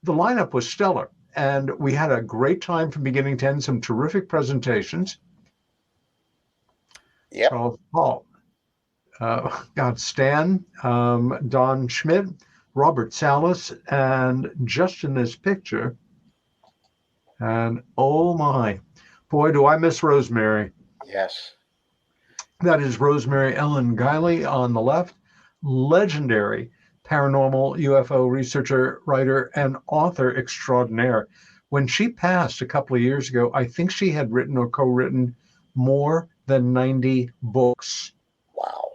the lineup was stellar. And we had a great time from beginning to end, some terrific presentations. Yep. Charles Paul, Stan, Don Schmidt, Robert Salas, and just in this picture, and oh my, boy, do I miss Rosemary. Yes. That is Rosemary Ellen Guiley on the left, legendary paranormal UFO researcher, writer, and author extraordinaire. When she passed a couple of years ago, I think she had written or co-written more than 90 books. Wow.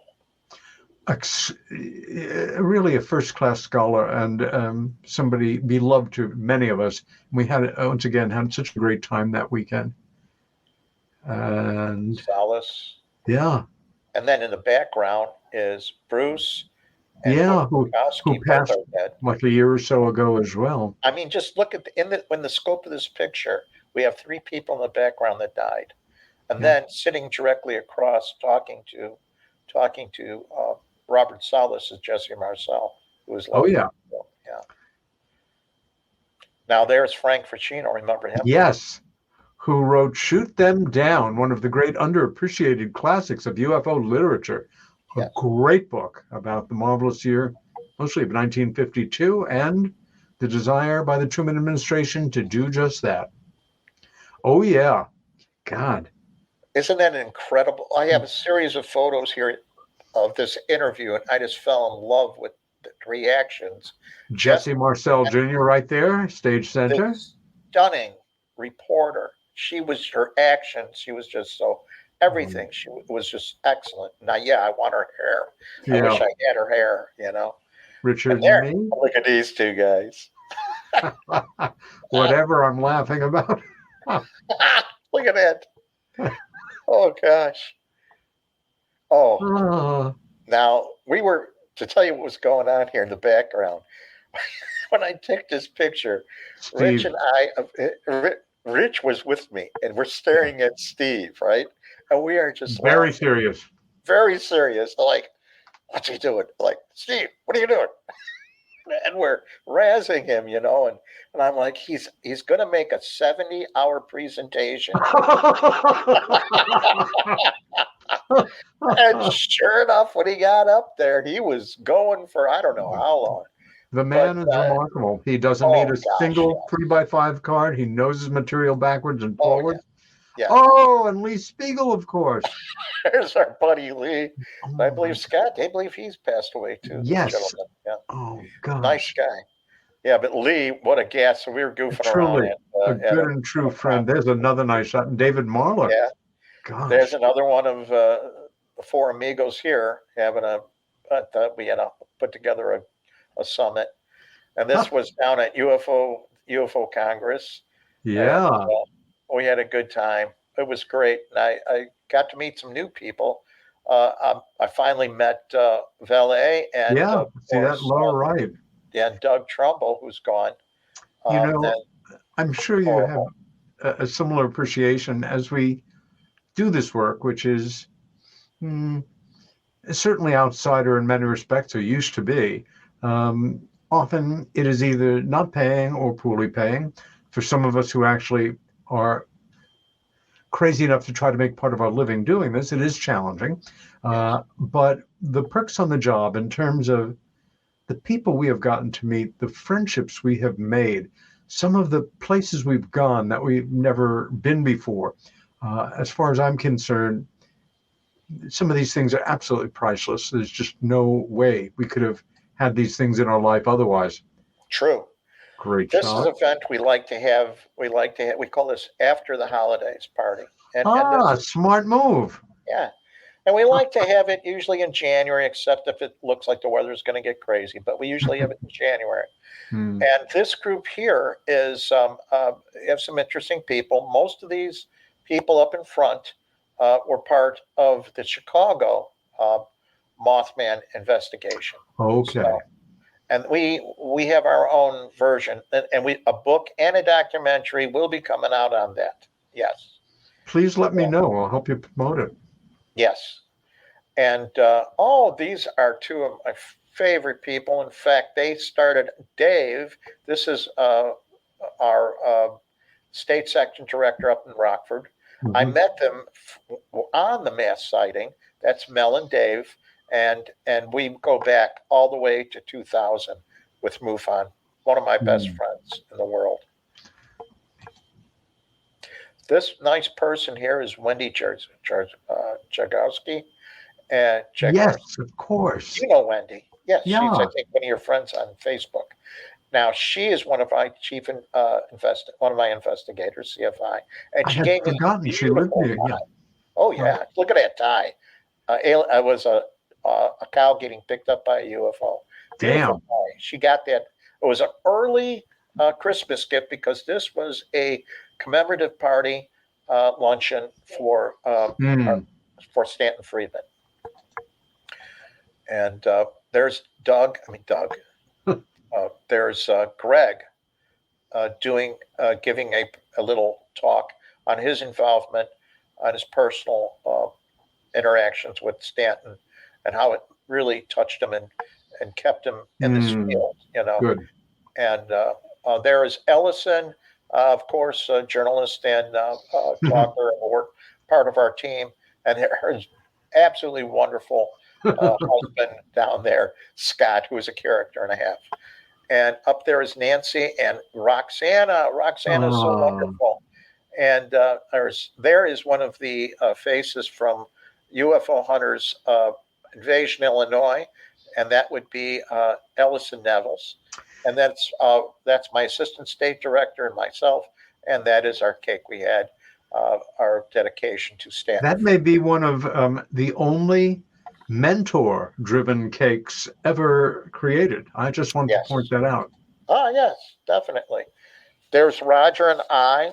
Really a first-class scholar and somebody beloved to many of us. We had, once again, had such a great time that weekend. And Salas. Yeah. And then in the background is Bruce. And who passed like a year or so ago as well. I mean, just look at in the scope of this picture, we have 3 people in the background that died, and then sitting directly across, talking to Robert Salas is Jesse Marcel, who was. Yeah. Now there's Frank Ficino. Remember him? Yes. Who wrote "Shoot Them Down," one of the great underappreciated classics of UFO literature. A great book about the marvelous year, mostly of 1952, and the desire by the Truman administration to do just that. Oh, yeah. God. Isn't that incredible? I have a series of photos here of this interview, and I just fell in love with the reactions. Jesse Marcel Jr. right there, stage center. Stunning reporter. Her action, she was just so... Everything. She was just excellent. Now, I want her hair. I wish I had her hair, Richard and me? Look at these 2 guys. Whatever I'm laughing about. Look at that. Oh, gosh. Now, to tell you what was going on here in the background, when I took this picture, Steve. Rich was with me, and we're staring at Steve, right? And we are just very serious. Very serious. Like, what's he doing? Like, Steve, what are you doing? And we're razzing him, and I'm like, he's going to make a 70-hour presentation. And sure enough, when he got up there, he was going for I don't know how long. The man is remarkable. He doesn't need a single 3x5 card. He knows his material backwards and forwards. Yeah. Oh, and Lee Spiegel, of course. There's our buddy Lee. I believe Scott. They believe he's passed away too. Yes. Yeah. Oh, gosh. Nice guy. Yeah, but Lee, what a gas! So we were goofing Truly, around. a good and true friend. There's another nice shot. David Marler. Yeah. Gosh. There's another one of the four amigos here having we had put together a summit, and this was down at UFO Congress. Yeah. And, we had a good time. It was great, and I got to meet some new people. I finally met Valet and see that lower right. And Doug Trumbull, who's gone. I'm sure you have a similar appreciation as we do this work, which is certainly outsider in many respects, or used to be. Often it is either not paying or poorly paying. For some of us who actually are crazy enough to try to make part of our living doing this, it is challenging. But the perks on the job in terms of the people we have gotten to meet, the friendships we have made, some of the places we've gone that we've never been before. As far as I'm concerned, some of these things are absolutely priceless. There's just no way we could have had these things in our life otherwise. True. Great. This is an event we like to have. We call this after the holidays party. And smart move. Yeah. And we like to have it usually in January, except if it looks like the weather's going to get crazy. But we usually have it in January. And this group here is have some interesting people. Most of these people up in front were part of the Chicago Mothman investigation. Okay. So, and we have our own version, and a book and a documentary will be coming out on that. Yes. Please let me know. I'll help you promote it. Yes. And these are two of my favorite people. In fact, they started Dave. This is our state section director up in Rockford. Mm-hmm. I met them on the mass sighting. That's Mel and Dave. And we go back all the way to 2000 with MUFON, one of my best friends in the world. This nice person here is Wendy Jagowski. Yes, of course. You know Wendy. Yes, yeah. She's, I think, one of your friends on Facebook. Now, she is one of my one of my investigators, CFI. And she gave me she lived here. Yeah. Oh, yeah. Look at that tie. I was a cow getting picked up by a UFO. Damn. She got that. It was an early Christmas gift because this was a commemorative party luncheon for Stanton Friedman. And there's Doug. There's Greg giving a little talk on his involvement, on his personal interactions with Stanton, and how it really touched him and kept him in this field. Good. And there is Ellison, of course, a journalist and talker, and work part of our team, and there's absolutely wonderful husband down there, Scott, who is a character and a half. And up there is Nancy and Roxana. Roxana is so wonderful. And there is one of the faces from UFO Hunters Invasion, Illinois, and that would be Ellison Nevels. And that's my assistant state director and myself, and that is our cake we had, our dedication to Stanton. That may be one of the only mentor-driven cakes ever created. I just wanted to point that out. Yes, definitely. There's Roger and I.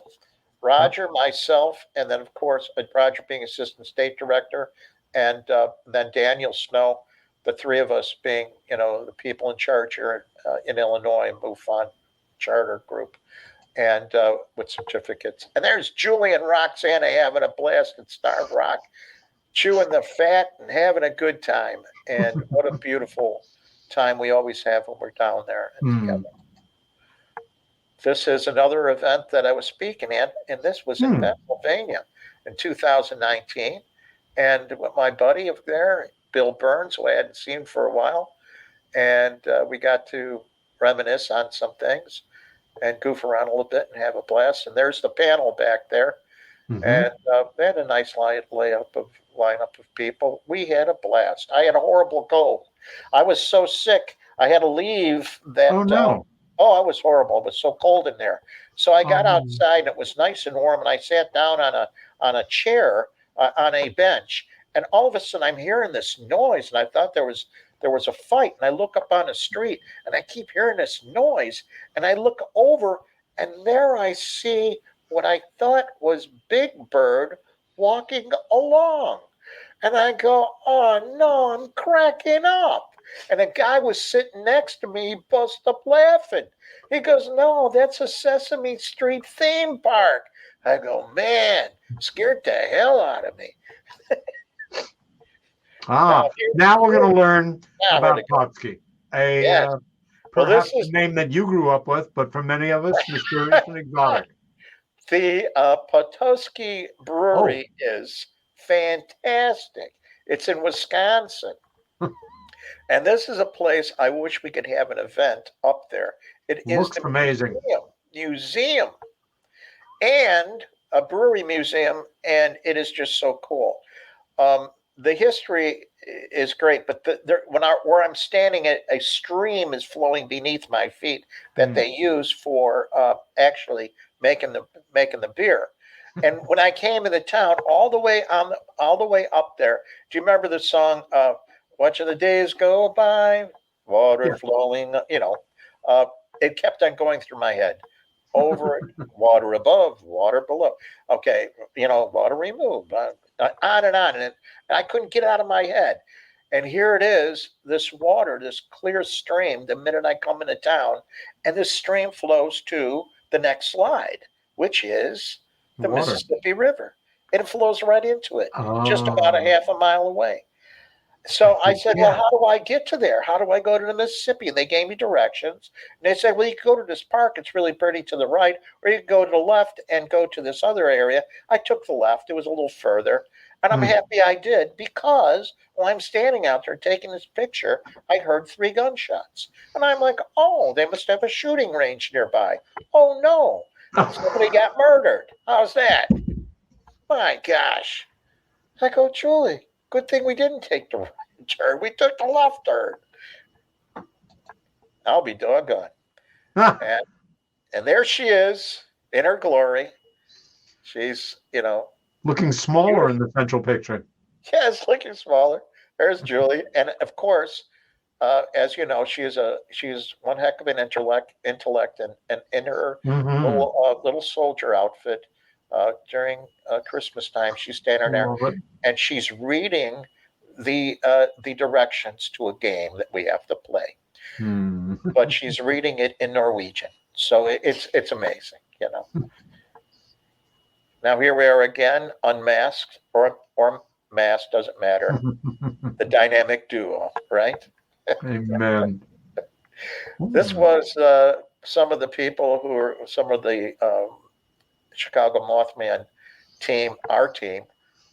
Roger, myself, and then, of course, Roger being assistant state director, and then Daniel Snow, the three of us being, the people in charge here in Illinois, MUFON Charter Group, and with certificates. And there's Julie and Roxana having a blast at Starved Rock. chewing the fat and having a good time. And what a beautiful time we always have when we're down there and together. This is another event that I was speaking at, and this was in Pennsylvania in 2019. And with my buddy up there, Bill Burns, who I hadn't seen for a while, and we got to reminisce on some things and goof around a little bit and have a blast. And there's the panel back there. And they had a nice lineup of people. We had a blast. I had a horrible cold. I was so sick. I had to leave that. Oh, no. I was horrible. It was so cold in there. So I got outside and it was nice and warm. And I sat down on a chair on a bench. And all of a sudden I'm hearing this noise. And I thought there was a fight. And I look up on the street and I keep hearing this noise. And I look over and there I see what I thought was Big Bird walking along. And I go, oh no, I'm cracking up. And a guy was sitting next to me, he bust up laughing. He goes, no, that's a Sesame Street theme park. I go, man, scared the hell out of me. Now we're going to learn about Potsky, perhaps this is a name that you grew up with, but for many of us, mysterious and exotic. The Petoskey Brewery is fantastic. It's in Wisconsin. And this is a place I wish we could have an event up there. It looks is amazing. Museum and a brewery museum, and it is just so cool. The history is great, but where I'm standing, a stream is flowing beneath my feet that they use for actually making the beer. And when I came into town, all the way up there, do you remember the song? Watching the days go by, water flowing. It kept on going through my head. Over it, water above, water below. Okay, water removed. On and on, and I couldn't get it out of my head. And here it is, this water, this clear stream. The minute I come into town, and this stream flows to the next slide, which is the Mississippi River. And it flows right into it, just about a half a mile away. So I said, well, how do I get to there? How do I go to the Mississippi? And they gave me directions. And they said, well, you can go to this park. It's really pretty to the right. Or you can go to the left and go to this other area. I took the left. It was a little further. And I'm happy I did because while I'm standing out there taking this picture, I heard 3 gunshots. And I'm like, oh, they must have a shooting range nearby. Oh, no. Somebody got murdered. How's that? My gosh. I go, Julie, good thing we didn't take the right turn. We took the left turn. I'll be doggone. And there she is in her glory. She's, looking smaller in the central picture. Yes, looking smaller. There's Julie. And of course, as you know, she's one heck of an intellect and in her little soldier outfit during Christmas time, she's standing there and she's reading the directions to a game that we have to play. But she's reading it in Norwegian. So it's amazing, Now here we are again, unmasked or masked, doesn't matter. The dynamic duo, right? Amen. This was some of the people who are some of the Chicago Mothman team, our team,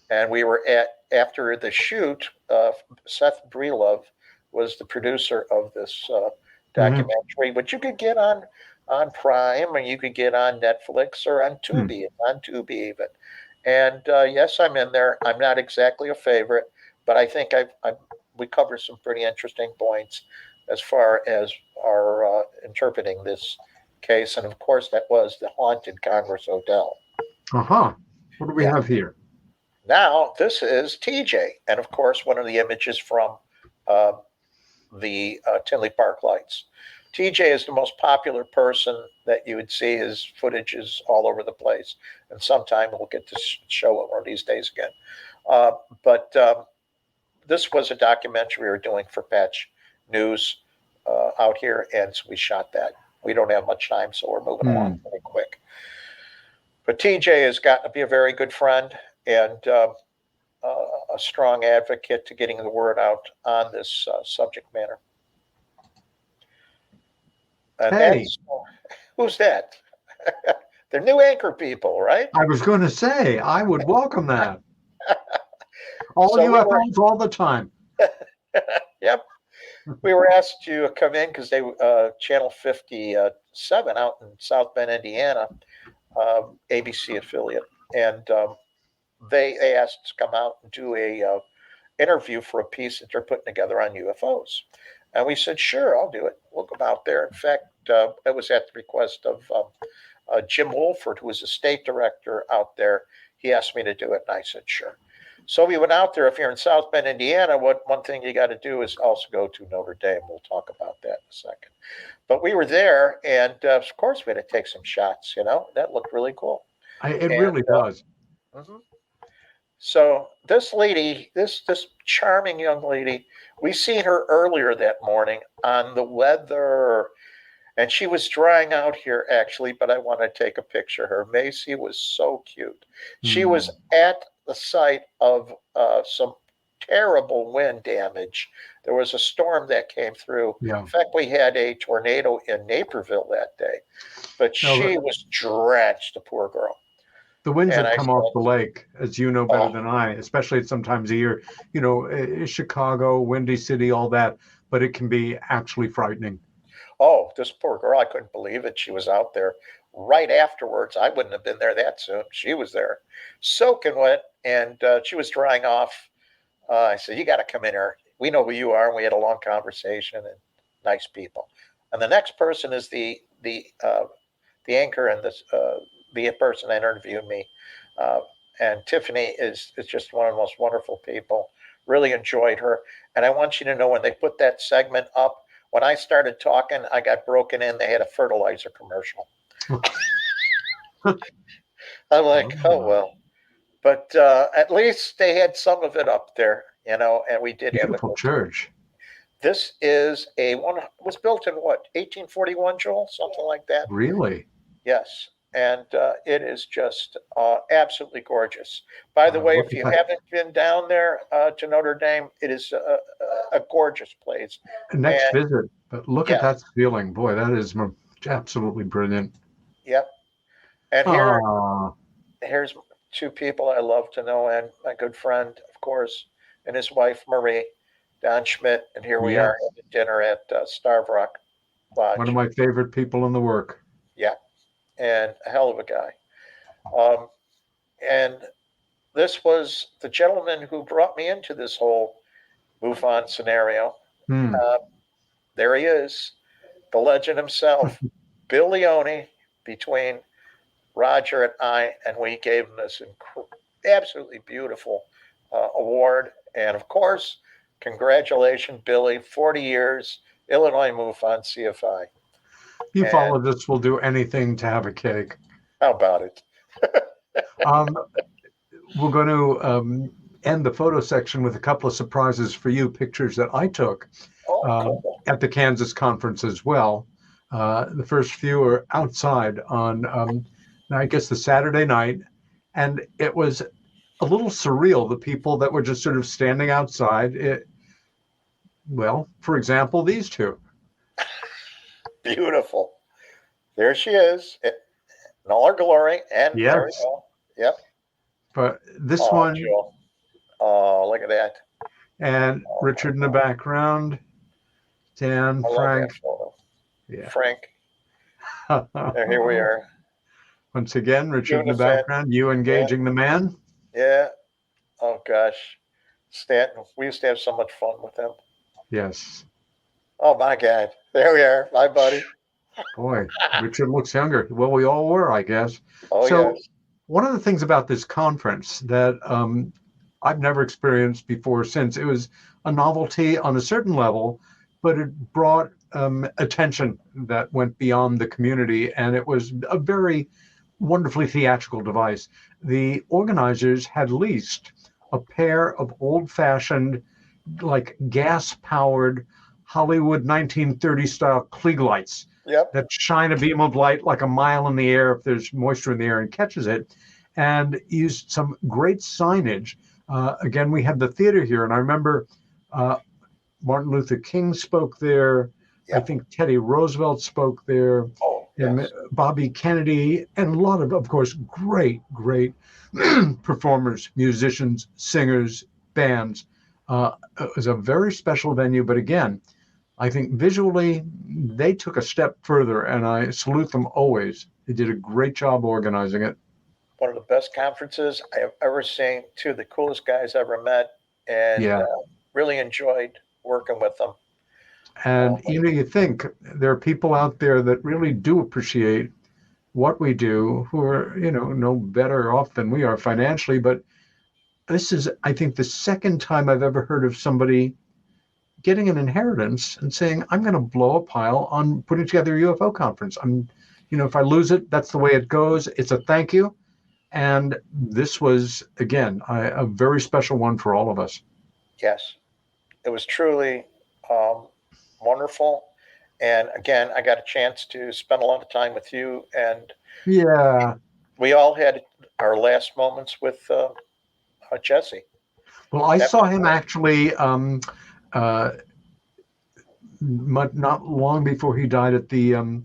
and we were after the shoot. Seth Breedlove was the producer of this documentary, which you could get on Prime, or you could get on Netflix or on Tubi, on Tubi even. And yes, I'm in there. I'm not exactly a favorite, but I think we cover some pretty interesting points as far as our interpreting this case. And of course, that was the haunted Congress Hotel. What do we have here? Now, this is TJ. And of course, one of the images from the Tinley Park lights. TJ is the most popular person that you would see. His footage is all over the place. And sometime we'll get to show it one of these days again. But this was a documentary we were doing for Patch News out here. And so we shot that. We don't have much time, so we're moving along pretty quick. But TJ has gotten to be a very good friend. And a strong advocate to getting the word out on this subject matter. And Hey, who's that? They're new anchor people, right? I was going to say, I would welcome that. All So UFOs all the time. Yep. We were asked to come in because they Channel 57 out in South Bend, Indiana, ABC affiliate, and they asked us to come out and do a interview for a piece that they're putting together on UFOs. And we said, sure, I'll do it. We'll go out there. In fact, it was at the request of Jim Wolford, who was the state director out there. He asked me to do it, and I said, sure. So we went out there. If you're in South Bend, Indiana, one thing you got to do is also go to Notre Dame. We'll talk about that in a second. But we were there, and of course we had to take some shots. That looked really cool. It really does. Mm-hmm. So this lady, this charming young lady, we seen her earlier that morning on the weather, and she was drying out here actually, but I want to take a picture of her. Macy was so cute. She was at the site of some terrible wind damage. There was a storm that came through. Yeah. In fact, we had a tornado in Naperville that day, but she was drenched, the poor girl. The winds that come off the lake, as you know better than I, especially at some times of year, Chicago, Windy City, all that, but it can be actually frightening. Oh, this poor girl, I couldn't believe it. She was out there right afterwards. I wouldn't have been there that soon. She was there soaking wet, and she was drying off. I said, you got to come in here. We know who you are. And we had a long conversation, and nice people. And the next person is the anchor and the person that interviewed me. And Tiffany is just one of the most wonderful people. Really enjoyed her. And I want you to know, when they put that segment up, when I started talking, I got broken in. They had a fertilizer commercial. I'm like, oh, well. But at least they had some of it up there, and we did have a beautiful church. This is was built in what, 1841, Joel? Something like that. Really? Yes. And it is just absolutely gorgeous. By the way, if you haven't been down there to Notre Dame, it is a gorgeous place. Next visit, but look at that ceiling. Boy, that is absolutely brilliant. Yep. And here's two people I love to know, and my good friend, of course, and his wife, Marie, Don Schmidt. And here we are having dinner at Starve Rock Lodge. One of my favorite people in the work. Yeah. And a hell of a guy. And this was the gentleman who brought me into this whole MUFON scenario. There he is, the legend himself, Bill Leone, between Roger and I, and we gave him this absolutely beautiful award. And of course, congratulations, Billy, 40 years, Illinois MUFON CFI. Ufologists will do anything to have a cake. How about it? We're going to end the photo section with a couple of surprises for you, pictures that I took cool. at the Kansas conference as well. The first few are outside on, I guess, the Saturday night. And it was a little surreal, the people that were just sort of standing outside. For example, these two. Beautiful. There she is in all her glory. And there we go. Yep. But this one. Joel. Oh, look at that. And Richard in the background. Dan, Frank. Yeah. Frank. Here we are. Once again, Richard in the background. You engaging the man. Yeah. Oh, gosh. Stanton. We used to have so much fun with him. Yes. Oh, my God. There we are. Bye, buddy. Boy, Richard looks younger. Well, we all were, I guess. Oh, so, yes. One of the things about this conference that I've never experienced before since, it was a novelty on a certain level, but it brought attention that went beyond the community, and it was a very wonderfully theatrical device. The organizers had leased a pair of old-fashioned, like gas-powered Hollywood 1930 style Klieg lights that shine a beam of light like a mile in the air if there's moisture in the air and catches it, and used some great signage Again, we had the theater here, and I remember Martin Luther King spoke there. I think Teddy Roosevelt spoke there. And Bobby Kennedy, and a lot of course, great performers, musicians, singers, bands. It was a very special venue, but again, I think visually they took a step further, and I salute them always. They did a great job organizing it. One of the best conferences I have ever seen. Two of the coolest guys I ever met, and really enjoyed working with them. And you think there are people out there that really do appreciate what we do, who are no better off than we are financially. But this is, I think, the second time I've ever heard of somebody getting an inheritance and saying, I'm going to blow a pile on putting together a UFO conference. If I lose it, that's the way it goes. It's a thank you. And this was, again, a very special one for all of us. Yes, it was truly wonderful. And again, I got a chance to spend a lot of time with you. And we all had our last moments with Jesse. Well, I saw him actually not long before he died at the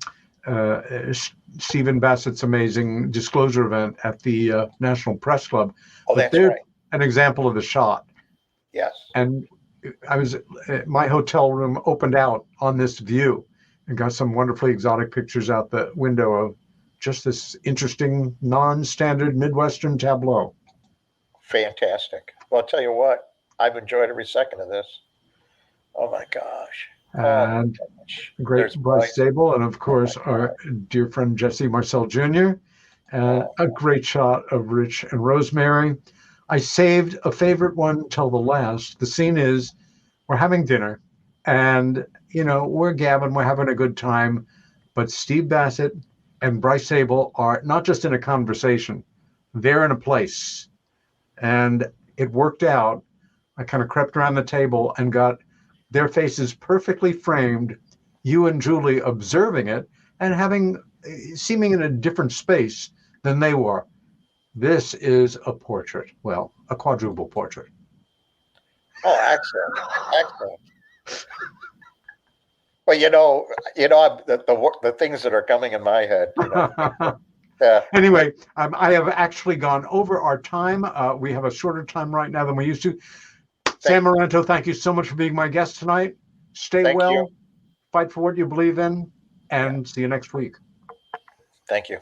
Stephen Bassett's amazing disclosure event at the National Press Club. Oh, that's right. An example of the shot. Yes. And my hotel room opened out on this view and got some wonderfully exotic pictures out the window of just this interesting, non-standard Midwestern tableau. Fantastic. Well, I'll tell you what, I've enjoyed every second of this. Oh my gosh. And great Bryce Zabel, and of course our dear friend Jesse Marcel Jr. And a great shot of Rich and Rosemary. I saved a favorite one till the last. The scene is we're having dinner, and we're gabbing, we're having a good time, but Steve Bassett and Bryce Zabel are not just in a conversation, they're in a place. And it worked out. I kind of crept around the table and got their faces perfectly framed, you and Julie observing it and seeming in a different space than they were. This is a portrait. Well, a quadruple portrait. Oh, excellent. Well, the things that are coming in my head. Anyway, I have actually gone over our time. We have a shorter time right now than we used to. Sam Maranto, thank you so much for being my guest tonight. Stay well, fight for what you believe in, and see you next week. Thank you.